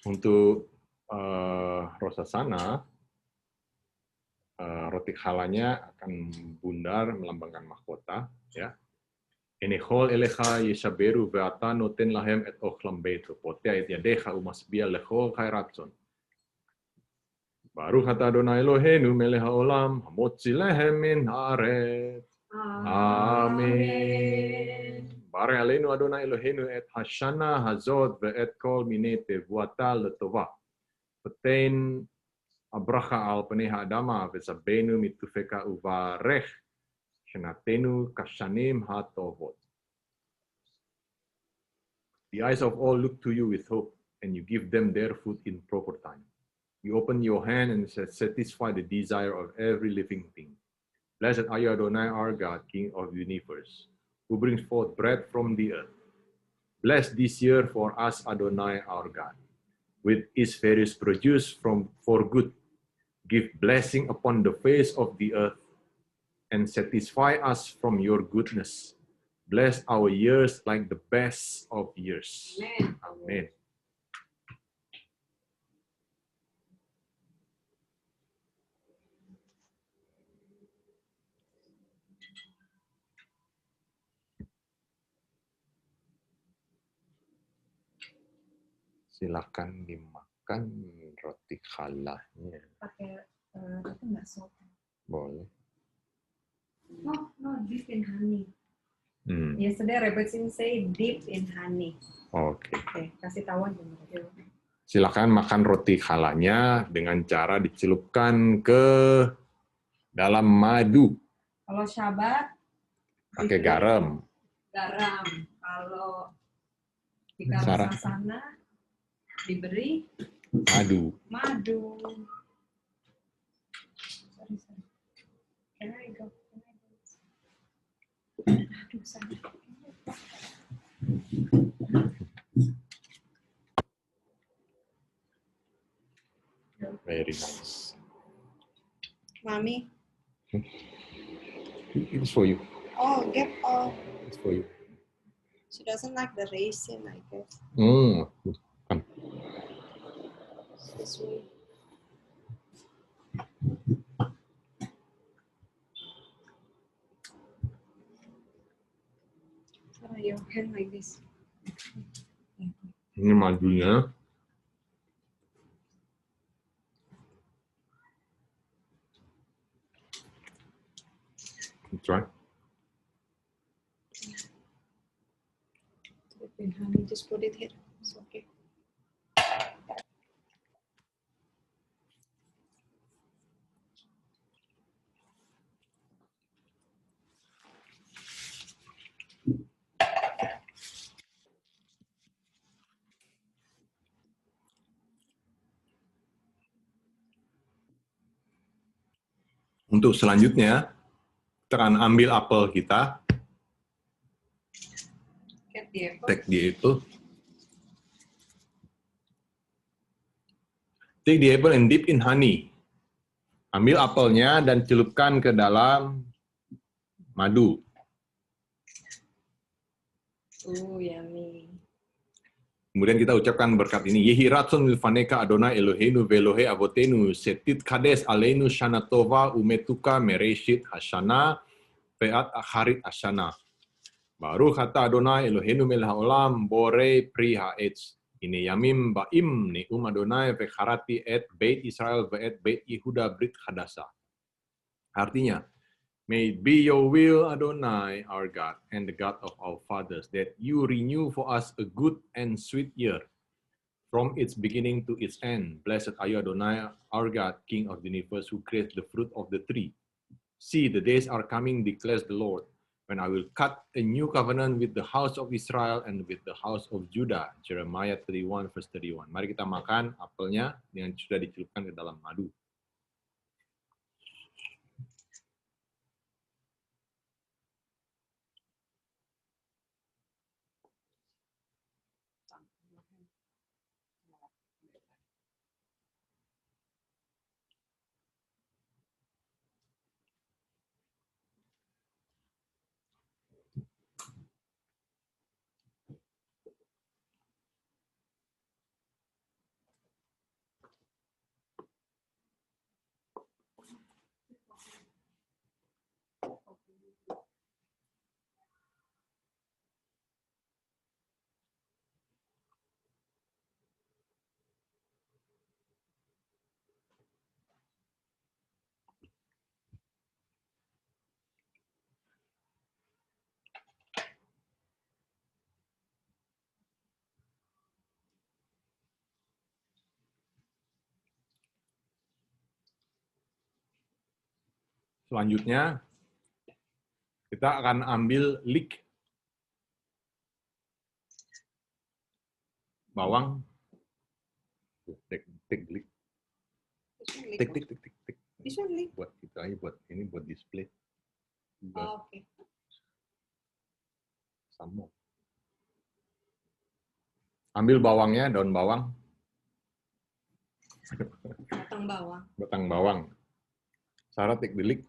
Untuk Rosh Hashanah, roti halanya akan bundar melambangkan mahkota, ya. Enechol elecha yeshaberu ve'ata noten lahem et ochlam beito potea et yadecha umasbia lechol chayratson. Baruch atah Adonai Eloheinu melech haolam hamotzi lehem min haaretz. Amen. Barech aleinu Adonai Eloheinu et hashana hazot ve'et kol minei tevuata letova. Petein abracha al pnei ha'adama ve'sabenu mitufeka uvarech shenatenu kashanim hatovot. The eyes of all look to you with hope, and you give them their food in proper time. You open your hand and satisfy the desire of every living thing. Blessed are you, Adonai, our God, King of the universe, who brings forth bread from the earth. Bless this year for us, Adonai, our God, with its various produce for good. Give blessing upon the face of the earth, and satisfy us from your goodness. Bless our years like the best of years. Amen. Amen. Silakan dimakan roti khalahnya. Pakai tapi nggak sop. Boleh. No, deep in honey. Yesterday Rebecca say deep in honey. Oke. Oke, kasih tahu aja. Silakan makan roti khalahnya dengan cara dicelupkan ke dalam madu. Kalau Syabat Pakai garam. Garam. Kalau di Rosh Hashanah diberi Madu. Sorry. Can I go? Aduh, sorry. Very nice. Mommy. It's for you. Oh, get all. It's for you. She doesn't like the raisin, I guess. Come. This way. Your hand like this. Ini madunya. Try. Honey, just put it here. It's okay. Untuk selanjutnya, kita akan ambil apel kita. Take the apple. Take the apple and dip in honey. Ambil apelnya dan celupkan ke dalam madu. Yummy. Kemudian kita ucapkan berkat ini. Yehi ratson milfaneka Adonai Eloheinu velohe avotenu setit kades aleinu shana tova umetuka mereshit hashana ve'at acharit hashana. Baruch atah Adonai Eloheinu melech haolam borei pri ha'etz. Ine yamim ba'im ne'um Adonai vecharati et Beit Israel ve'et Beit Yehuda brit chadasa. Artinya, may it be your will, Adonai, our God, and the God of our fathers, that you renew for us a good and sweet year, from its beginning to its end. Blessed are you, Adonai, our God, King of the universe, who creates the fruit of the tree. See, the days are coming, declares the Lord, when I will cut a new covenant with the house of Israel and with the house of Judah. Jeremiah 31, verse 31. Mari kita makan apelnya yang sudah dicelupkan ke dalam madu. Selanjutnya, kita akan ambil leek. Bawang. Take leek. Tik. This one leek. Buat kita aja, buat display. Oh, oke. Sama. Ambil bawangnya, daun bawang. Batang bawang. Sarah, take the leek.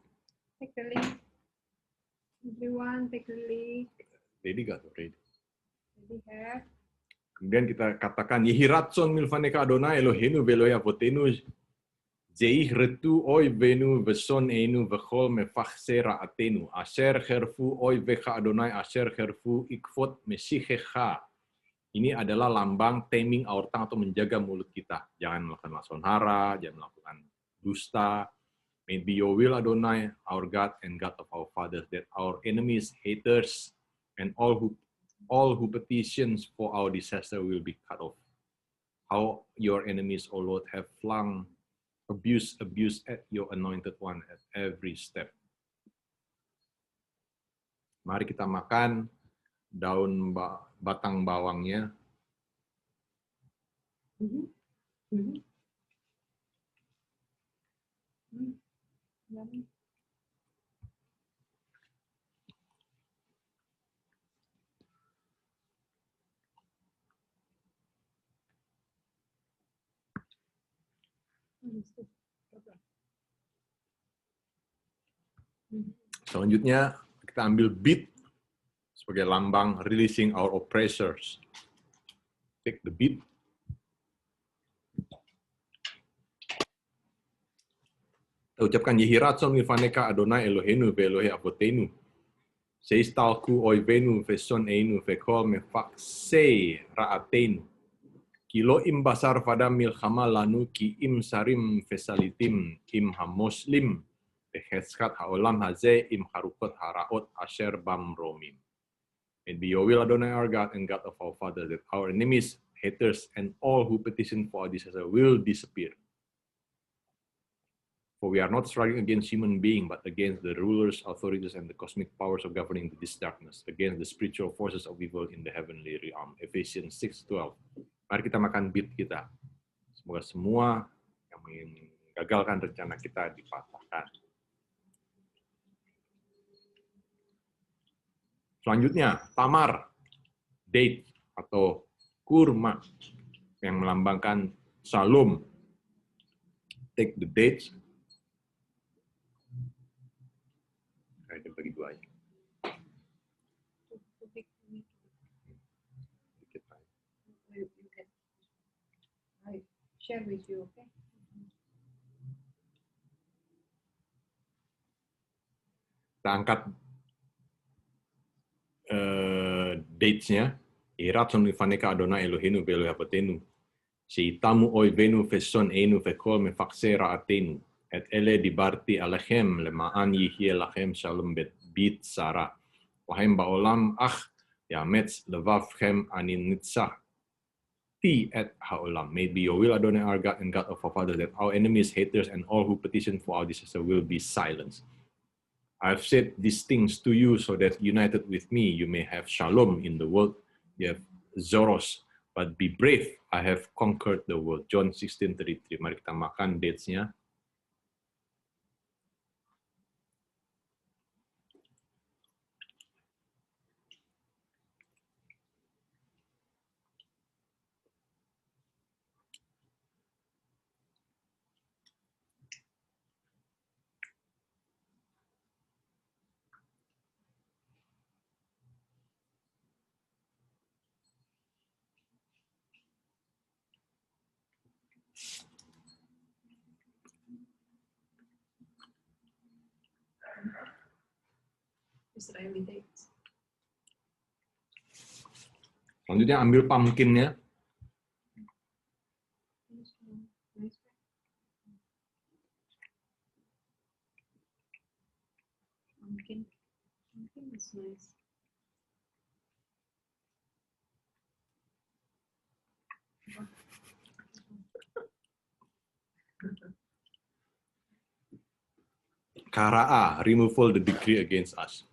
Take the leek. Everyone take the leek. Ready gak tuh? Ready. Ready have. Kemudian kita katakan, Yehiratson milfaneka Adonai Eloheinu veloy avotenu zeih retu oi venu veson einu vechol mefachse ra'atenu asher herfu oi vecha Adonai asher herfu ikfot mesihecha. Ini adalah lambang taming our tongue atau menjaga mulut kita. Jangan melakukan lakson hara, jangan melakukan dusta. May be your will Adonai, our God and God of our fathers, that our enemies, haters, and all who petitions for our disaster will be cut off. How your enemies, O Lord, have flung abuse at your anointed one at every step. Mari kita makan batang bawangnya. Selanjutnya kita ambil beet sebagai lambang releasing our oppressors. Take the beet. Kita ucapkan Yehiratson milfaneka Adonai Eloheinu ve'Elohe avotenu. Seistalku oivenu veson einu vekol mefakse ra'atenu. Kilo im basar pada milchama lanu ki im sarim vesalitim im hamoslim veheskat haolam haze im harukot haraot asher bam romim. May be your will Adonai our God and God of our fathers, that our enemies, haters, and all who petition for our disaster will disappear. For we are not struggling against human beings, but against the rulers, authorities, and the cosmic powers of governing this darkness, against the spiritual forces of evil in the heavenly realm. Ephesians 6:12. Mari kita makan beet kita. Semoga semua yang menggagalkan rencana kita dipatahkan. Selanjutnya, tamar, date atau kurma yang melambangkan shalom. Take the dates. Kita bagi dua aja. Share with you, okay? Kita angkat dates-nya. Yehiratson milfaneka Adonai Eloheinu ve'Elohe avotenu. Seitamu oivenu veson einu vekol mefakse ra'atenu. Et ele dibarti alechem lema'an yihye lachem shalom bit sara. Lahem ba'olam yametz levavchem anin nitzah. At haolam. May be your will, Adonai, our God and God of our fathers, that our enemies, haters, and all who petition for our disaster will be silenced. I have said these things to you so that united with me you may have shalom in the world. You have Zoros, but be brave. I have conquered the world. John 16:33. Mari kita makan dates-nya. Israeli dates. Selanjutnya ambil pumpkin-nya. Pumpkin is nice. Kara'a, removal the decree against us.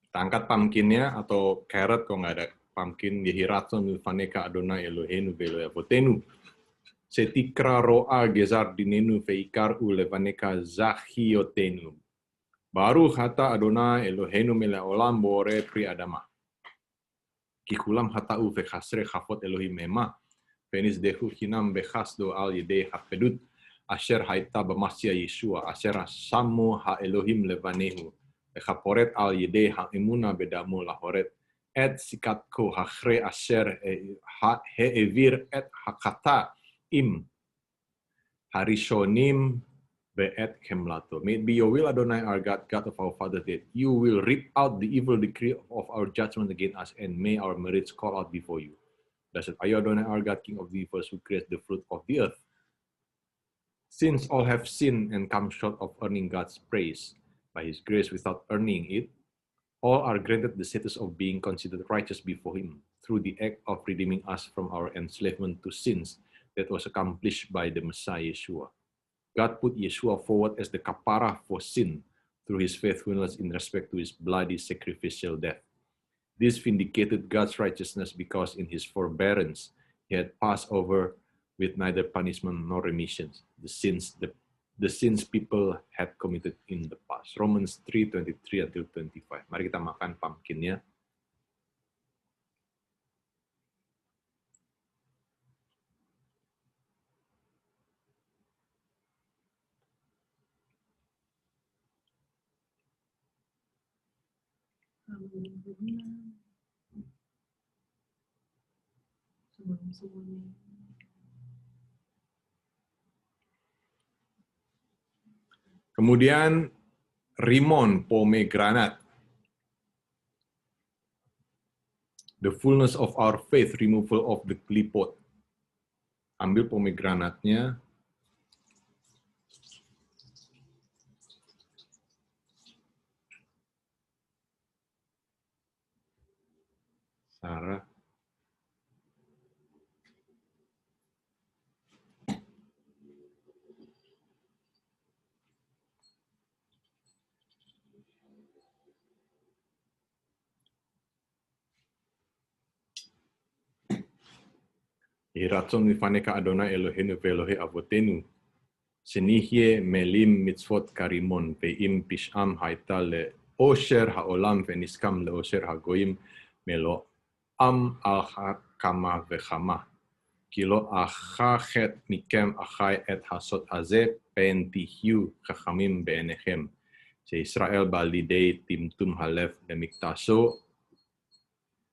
Kita angkat pumpkinnya atau carrot kalau nggak ada pumpkin. Yehiraton milfaneka Adonai Elohenu velo avotenu. Setikra ro'a gezar dinenu veikar ulevaneka zahiotenu. Baru hata Adonai Elohenu mele olam bore pri adama. Kikulam hata'u vechasre chafot Elohim ema. Venis dehu hinam bechasdo al yedei hapedut. Asher haita b'masya Yeshua. Asher samu ha Elohim levanehu. Vechaporet al yedei ha'imuna bedamu lahoret. Et sikatko hachre asher he'evir et hakata im harishonim be'et kemlato. May it be your will, Adonai, our God, God of our father, that you will rip out the evil decree of our judgment against us, and may our merits call out before you. Blessed are you, Adonai, our God, King of the universe, who creates the fruit of the earth. Since all have sinned and come short of earning God's praise by his grace without earning it, all are granted the status of being considered righteous before him through the act of redeeming us from our enslavement to sins that was accomplished by the Messiah Yeshua. God put Yeshua forward as the kapara for sin through his faithfulness in respect to his bloody sacrificial death. This vindicated God's righteousness because in his forbearance he had passed over with neither punishment nor remissions the sins people had committed in the past. Romans 3:23 until 25. Mari kita makan pumpkinnya. Kemudian rimon, pomegranate. The fullness of our faith, removal of the klipot. Ambil pomegranatnya. Sarah. Yiratzon mifaneka Adonai Elohenu ve'Elohe avotenu. Senihye melim mitzvot karimon ve'im pish'am haita le osher ha'olam ve'niskam le osher ha'goyim melo am al-hakama ve'chama. Kilo achachet mikem achai et hasot haze pen tihyu chachamim be'enechem. Se Israel balidei timtum halev lemiktaso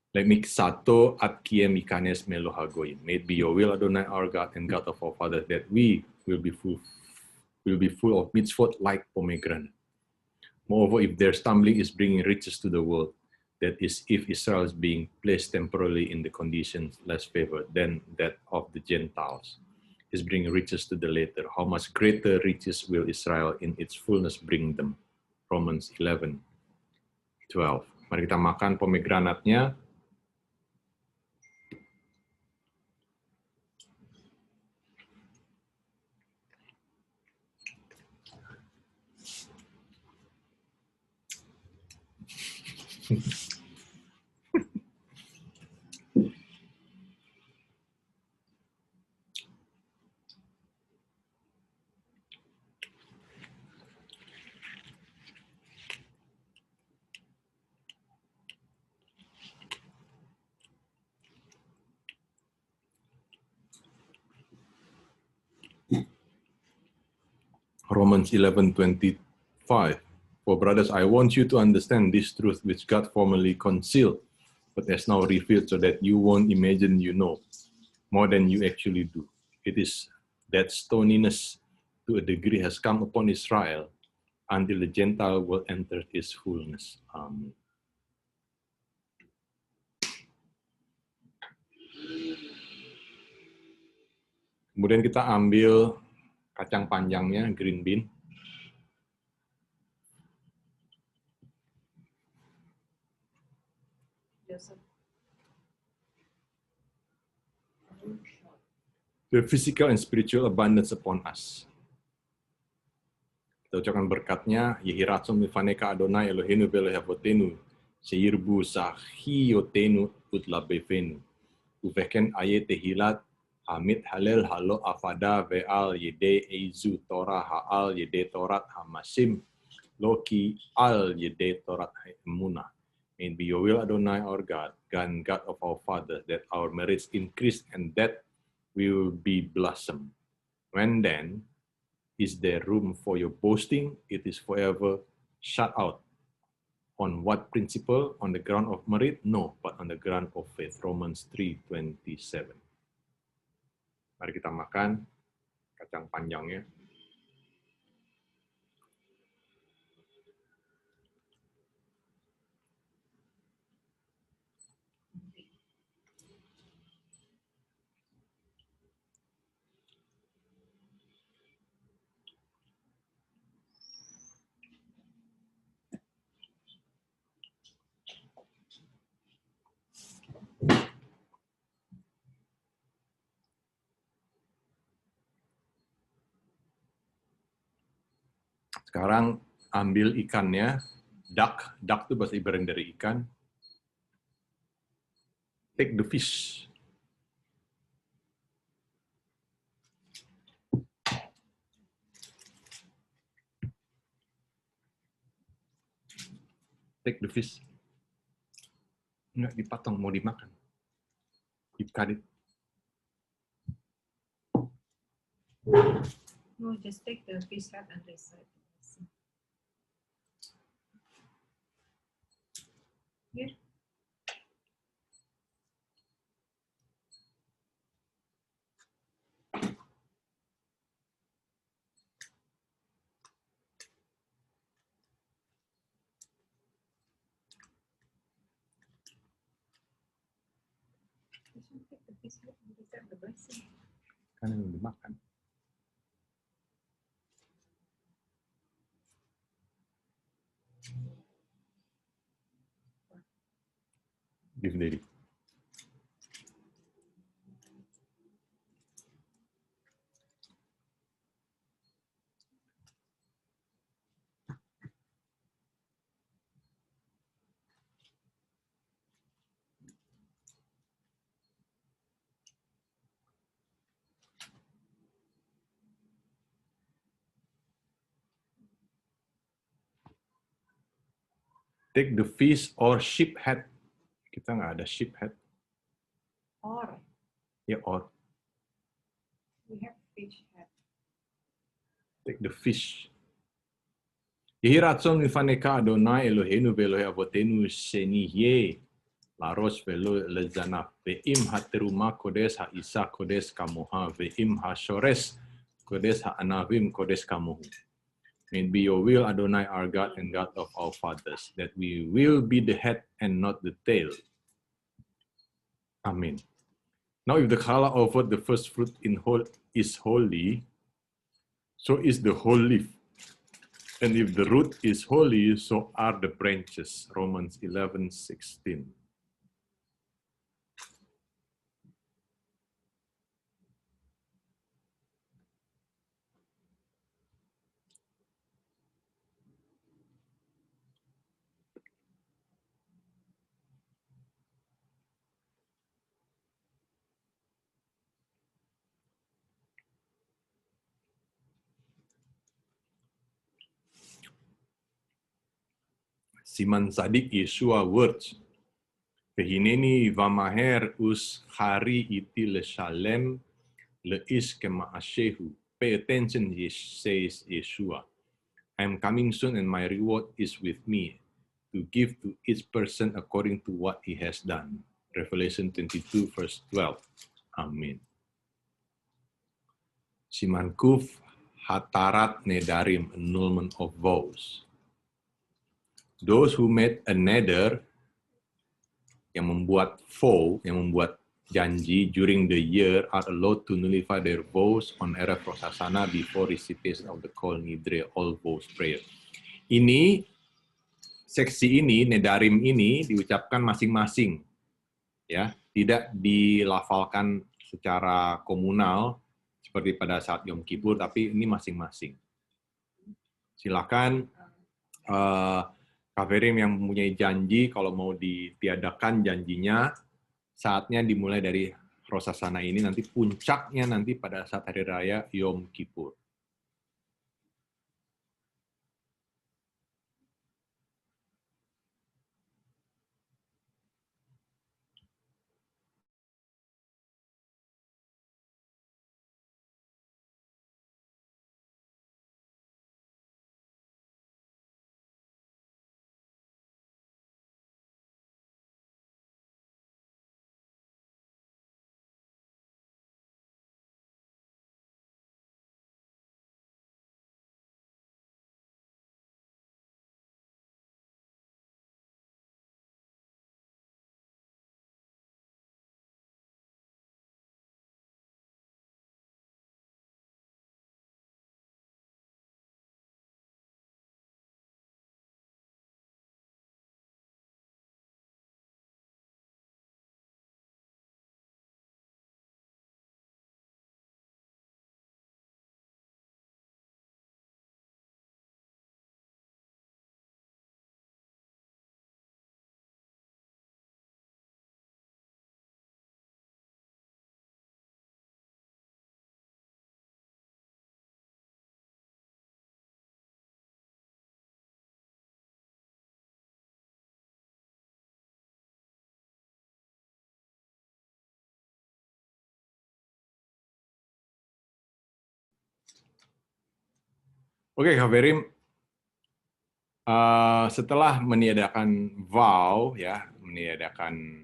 Lemiksato at kiem ikanes melo hagoyim. May it be your will, Adonai, our God and God of our fathers, that we will be full of mitzvot like pomegranate. Moreover, if their stumbling is bringing riches to the world, that is, if Israel is being placed temporarily in the conditions less favored than that of the Gentiles, is bringing riches to the later, how much greater riches will Israel in its fullness bring them? Romans 11:12. Mari kita makan pomegranatnya. Romans 11:25. For brothers, I want you to understand this truth which God formerly concealed, but has now revealed so that you won't imagine you know more than you actually do. It is that stoniness to a degree has come upon Israel until the Gentile will enter his fullness. Amen. Kemudian kita ambil kacang panjangnya, green bean. The physical and spiritual abundance upon us. Kita ucapkan berkatnya, Yehi ratzon mifaneka Adonai Eloheinu ve'Elohe avotenu, seyirbu sahiyotenu ut labefenu. Uveken ayet tehilat, hamid halel halo afada ve'al yede eizu Torah ha'al yede Torat hamasim, loki al yede Torat ha'emunah. May it be your will, Adonai, our God, and God of our fathers, that our merits increase and that we will be blossom. When then is there room for your boasting? It is forever shut out. On what principle? On the ground of merit? No, but on the ground of faith. Romans 3:27. Mari kita makan kacang panjangnya. Sekarang ambil ikannya, duck itu bahasa Ibrani dari ikan. Take the fish. Take the fish. Enggak dipotong, mau dimakan. You cut it. No, just take the fish head and recite. Here. Take the fish head and recite the blessing. Kan yang dimakan. Give Daddy. Take the fish or sheep head. Kita nggak ada sheep head. Or. Ya, or. We have fish head. Take the fish. Yehi ratzon mifaneka Adonai Eloheinu ve'Elohe avotenu senihye laros ve'lo lezanaf ve'im hateruma kodes ha'isa kodes kamoha ve'im hashores kodes ha'anavim kodes kamohu. May it be your will, Adonai, our God and God of our fathers, that we will be the head and not the tail. Amen. Now, if the challah offered the first fruit is holy, so is the whole leaf. And if the root is holy, so are the branches. Romans 11:16. Siman Sadik Yeshua words. Vehineni vamaher us hari iti leshalem leis kema'ashehu. Pay attention, says Yeshua. I am coming soon and my reward is with me to give to each person according to what he has done. Revelation 22 verse 12. Amen. Siman Kuf Hatarat Nedarim, annulment of vows. Those who made a nether, yang membuat vow, yang membuat janji during the year, are allowed to nullify their vows on Erev Rosh Hashanah before recitation of the Kol Nidre, all vows prayer. Ini, seksi ini, nedarim ini diucapkan masing-masing, ya, tidak dilafalkan secara komunal seperti pada saat Yom Kippur, tapi ini masing-masing. Silakan Kak Ferim yang mempunyai janji, kalau mau ditiadakan janjinya, saatnya dimulai dari Rosasana ini, nanti puncaknya nanti pada saat Hari Raya Yom Kippur. Oke, Kak Ferim, setelah meniadakan vow, ya, meniadakan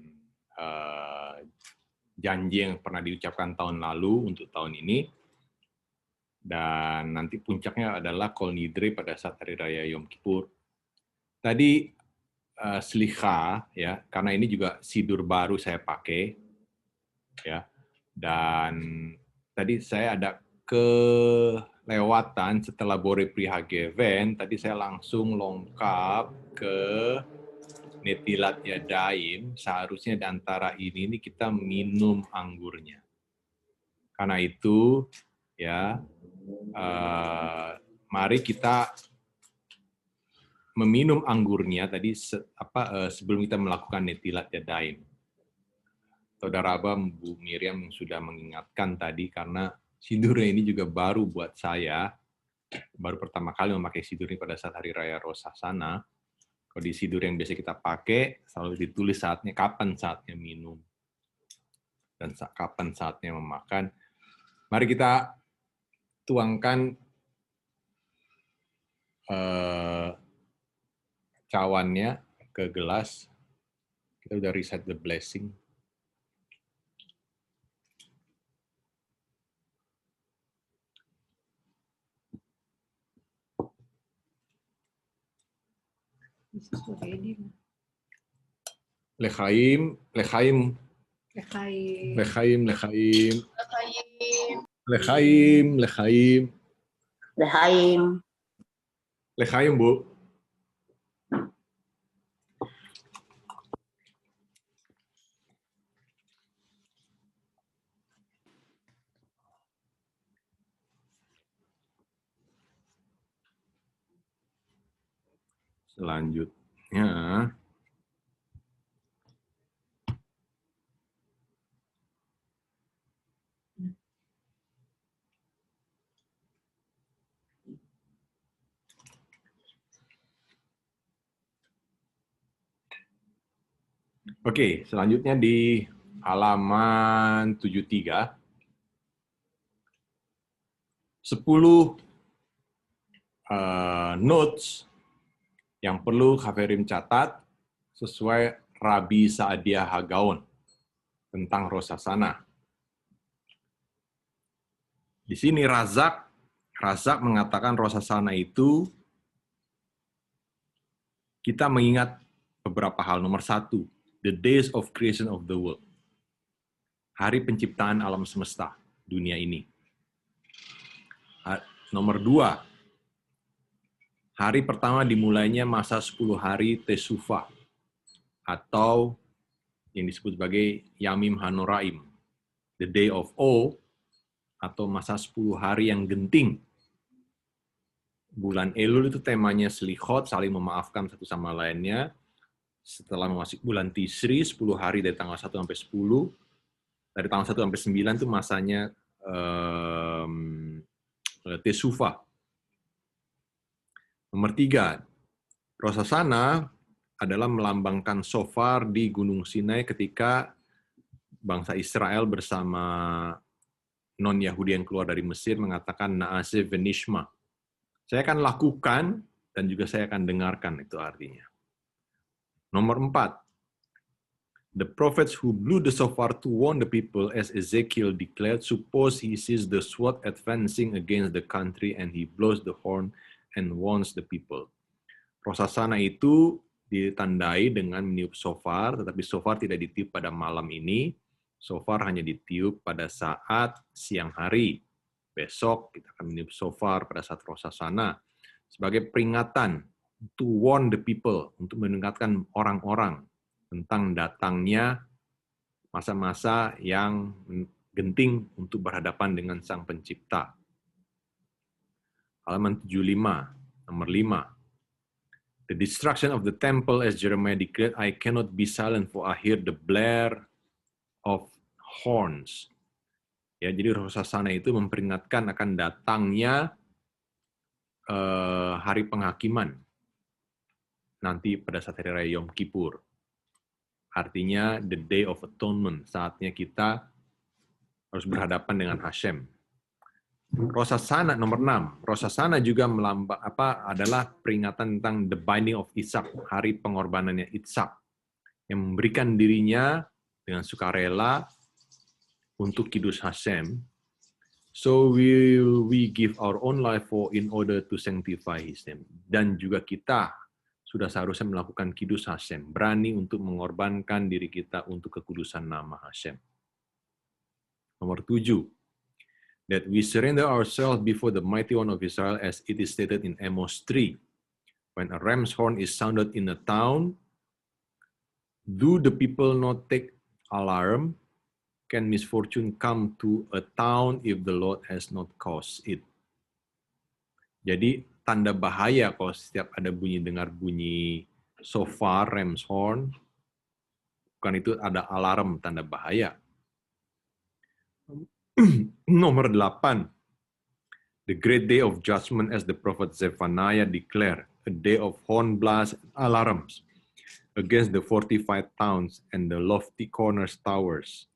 janji yang pernah diucapkan tahun lalu untuk tahun ini, dan nanti puncaknya adalah Kol Nidre pada saat Hari Raya Yom Kippur. Tadi slicha, ya, karena ini juga sidur baru saya pakai, ya, dan tadi saya ada kelewatan setelah Bore Prihageven, tadi saya langsung lengkap ke Netilat Yadayim, seharusnya di antara ini kita minum anggurnya. Karena itu, ya, mari kita meminum anggurnya tadi sebelum kita melakukan Netilat Yadayim. Saudara Abam, Bu Miriam sudah mengingatkan tadi, karena sidurnya ini juga baru buat saya, baru pertama kali memakai sidur ini pada saat Hari Raya Rosasana. Kalau di sidur yang biasa kita pakai, selalu ditulis saatnya, kapan saatnya minum, dan kapan saatnya memakan. Mari kita tuangkan cawannya ke gelas. Kita udah reset the blessing. Lechaim, lechaim, lechaim, lechaim, lechaim, lechaim, Lechaim. Lechaim, Bu. Selanjutnya, oke, selanjutnya di halaman 73, 10 notes yang perlu Kak Ferim catat sesuai Rabbi Saadia Hagaon tentang Rosasana. Di sini Razak mengatakan Rosasana itu kita mengingat beberapa hal. Nomor 1, the days of creation of the world. Hari penciptaan alam semesta, dunia ini. Nomor 2, hari pertama dimulainya masa 10 hari Tesufa, atau yang disebut sebagai Yamim Hanoraim, the day of awe, atau masa 10 hari yang genting. Bulan Elul itu temanya Selichot, saling memaafkan satu sama lainnya. Setelah memasuki bulan Tisri, 10 hari dari tanggal 1 sampai 10. Dari tanggal 1 sampai 9 itu masanya Teshuva. Nomor 3, Rosh Hashanah adalah melambangkan shofar di Gunung Sinai ketika bangsa Israel bersama non-Yahudi yang keluar dari Mesir mengatakan Na'aseh v'nishma. Saya akan lakukan dan juga saya akan dengarkan, itu artinya. Nomor 4, the prophets who blew the shofar to warn the people, as Ezekiel declared, suppose he sees the sword advancing against the country and he blows the horn and warns the people. Rosh Hashanah itu ditandai dengan meniup shofar, tetapi shofar tidak ditiup pada malam ini. Shofar hanya ditiup pada saat siang hari. Besok kita akan meniup shofar pada saat Rosh Hashanah sebagai peringatan to warn the people, untuk mengingatkan orang-orang tentang datangnya masa-masa yang genting untuk berhadapan dengan Sang Pencipta. Halaman 75, nomor 5. The destruction of the temple, as Jeremiah declared, I cannot be silent for I hear the blare of horns. Ya, jadi Rosh Hashanah itu memperingatkan akan datangnya hari penghakiman nanti pada saat hari raya Yom Kippur. Artinya the day of atonement, saatnya kita harus berhadapan dengan Hashem. Rosh Hashanah nomor 6. Rosh Hashanah juga adalah peringatan tentang the binding of Ishak, hari pengorbanannya Ishak, yang memberikan dirinya dengan sukarela untuk kidus Hashem. So we give our own life in order to sanctify His name. Dan juga kita sudah seharusnya melakukan kidus Hashem, berani untuk mengorbankan diri kita untuk kekudusan nama Hashem. Nomor 7. That we surrender ourselves before the mighty one of Israel, as it is stated in Amos 3. When a ram's horn is sounded in a town, do the people not take alarm? Can misfortune come to a town if the Lord has not caused it? Jadi tanda bahaya kalau setiap ada dengar bunyi shofar, ram's horn, bukan itu ada alarm, tanda bahaya. Nomor 8. The great day of judgment, as the prophet Zephaniah declared, a day of horn blasts and alarms against the fortified towns and the lofty corners towers.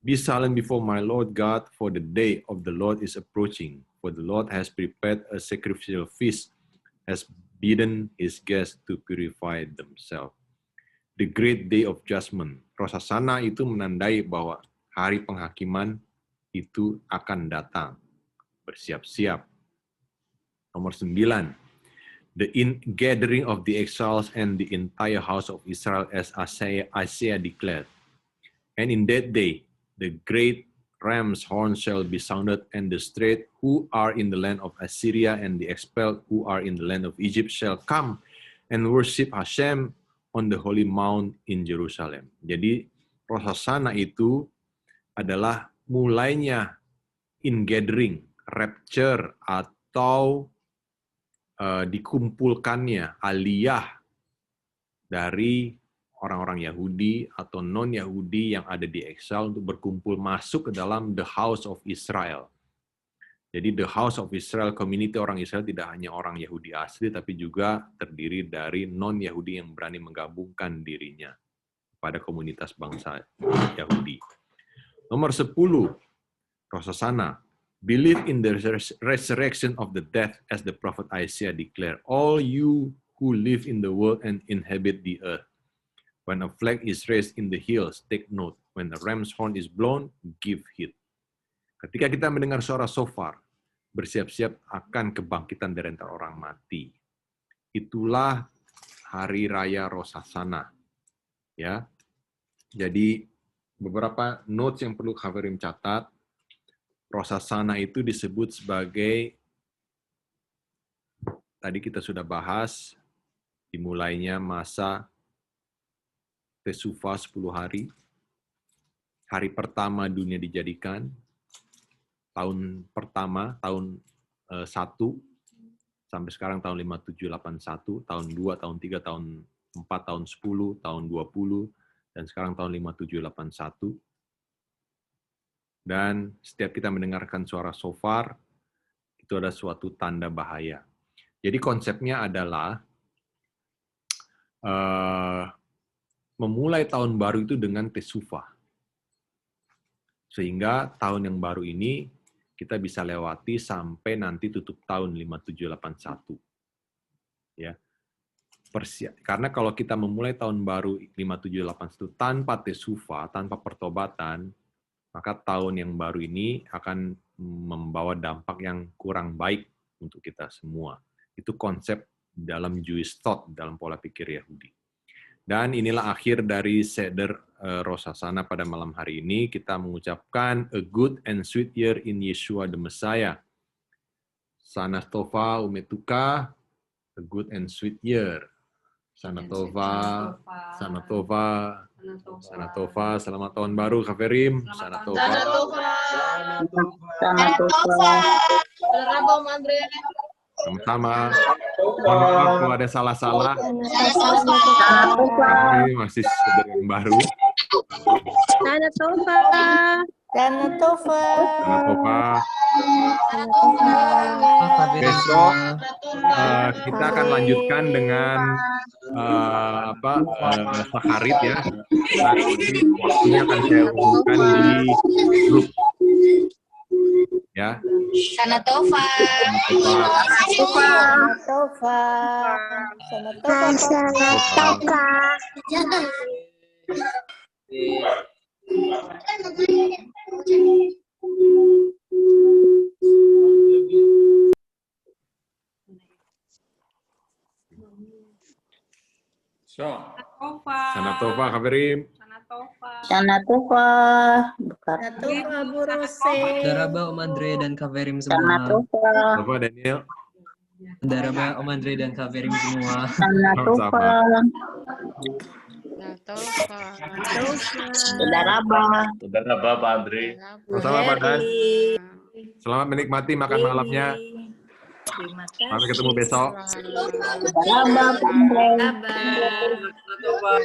Be silent before my Lord God, for the day of the Lord is approaching. For the Lord has prepared a sacrificial feast, has bidden his guests to purify themselves. The great day of judgment. Rosh Hashanah itu menandai bahwa hari penghakiman itu akan datang. Bersiap-siap. Nomor 9. The ingathering of the exiles and the entire house of Israel, as Isaiah declared. And in that day, the great ram's horn shall be sounded, and the straight who are in the land of Assyria and the expelled who are in the land of Egypt shall come and worship Hashem on the holy mount in Jerusalem. Jadi Rosh Hashanah itu adalah mulainya ingathering, rapture, atau dikumpulkannya aliyah dari orang-orang Yahudi atau non-Yahudi yang ada di exile untuk berkumpul masuk ke dalam the house of Israel. Jadi the house of Israel, community orang Israel tidak hanya orang Yahudi asli, tapi juga terdiri dari non-Yahudi yang berani menggabungkan dirinya pada komunitas bangsa Yahudi. Nomor 10, Rosh Hashanah. Believe in the resurrection of the dead, as the prophet Isaiah declared. All you who live in the world and inhabit the earth. When a flag is raised in the hills, take note. When the ram's horn is blown, give heed. Ketika kita mendengar suara shofar, bersiap-siap akan kebangkitan dari antara orang mati. Itulah hari raya Rosh Hashanah. Ya. Jadi beberapa notes yang perlu Haverim catat. Rosh Hashanah itu disebut sebagai, tadi kita sudah bahas, dimulainya masa Teshuva 10 hari. Hari pertama dunia dijadikan. Tahun pertama, tahun 1, sampai sekarang tahun 5781, tahun 2, tahun 3, tahun 4, tahun 10, tahun 20, dan sekarang tahun 5781. Dan setiap kita mendengarkan suara shofar, itu ada suatu tanda bahaya. Jadi konsepnya adalah memulai tahun baru itu dengan tesufah. Sehingga tahun yang baru ini kita bisa lewati sampai nanti tutup tahun 5781. Ya. Karena kalau kita memulai tahun baru 5781 tanpa tesufah, tanpa pertobatan, maka tahun yang baru ini akan membawa dampak yang kurang baik untuk kita semua. Itu konsep dalam Jewish thought, dalam pola pikir Yahudi. Dan inilah akhir dari Seder Rosh Hashanah pada malam hari ini. Kita mengucapkan a good and sweet year in Yeshua the Messiah. Shana Tova Umetuka, a good and sweet year. Shana Tova, Shana Tova, Shana Tova, selamat tahun baru Kaverim. Shana Tova. Shana Tova. Sama-sama. Mohon maaf kalau ada salah-salah. Ini masih saudara yang baru. Shana Tova. Shana Tova. Shana Tova. Besok kita akan lanjutkan dengan Sakarit ya. Waktunya akan saya umumkan di grup. Ya. Shana Tova. Shana Tova, Kaverim. Shana Tova. Shana Tova, Bu Rose. Daraba Om Andre dan Kaverim Shana semua. Tova. Tova Daniel. Daraba Om Andre dan Kaverim semua. Shana Tova. Saudara Bapak Andre. Sama-sama Pak Dan. Selamat menikmati makan malamnya. Terima kasih. Sampai ketemu besok. Saudara Bapak Andre. Kabar.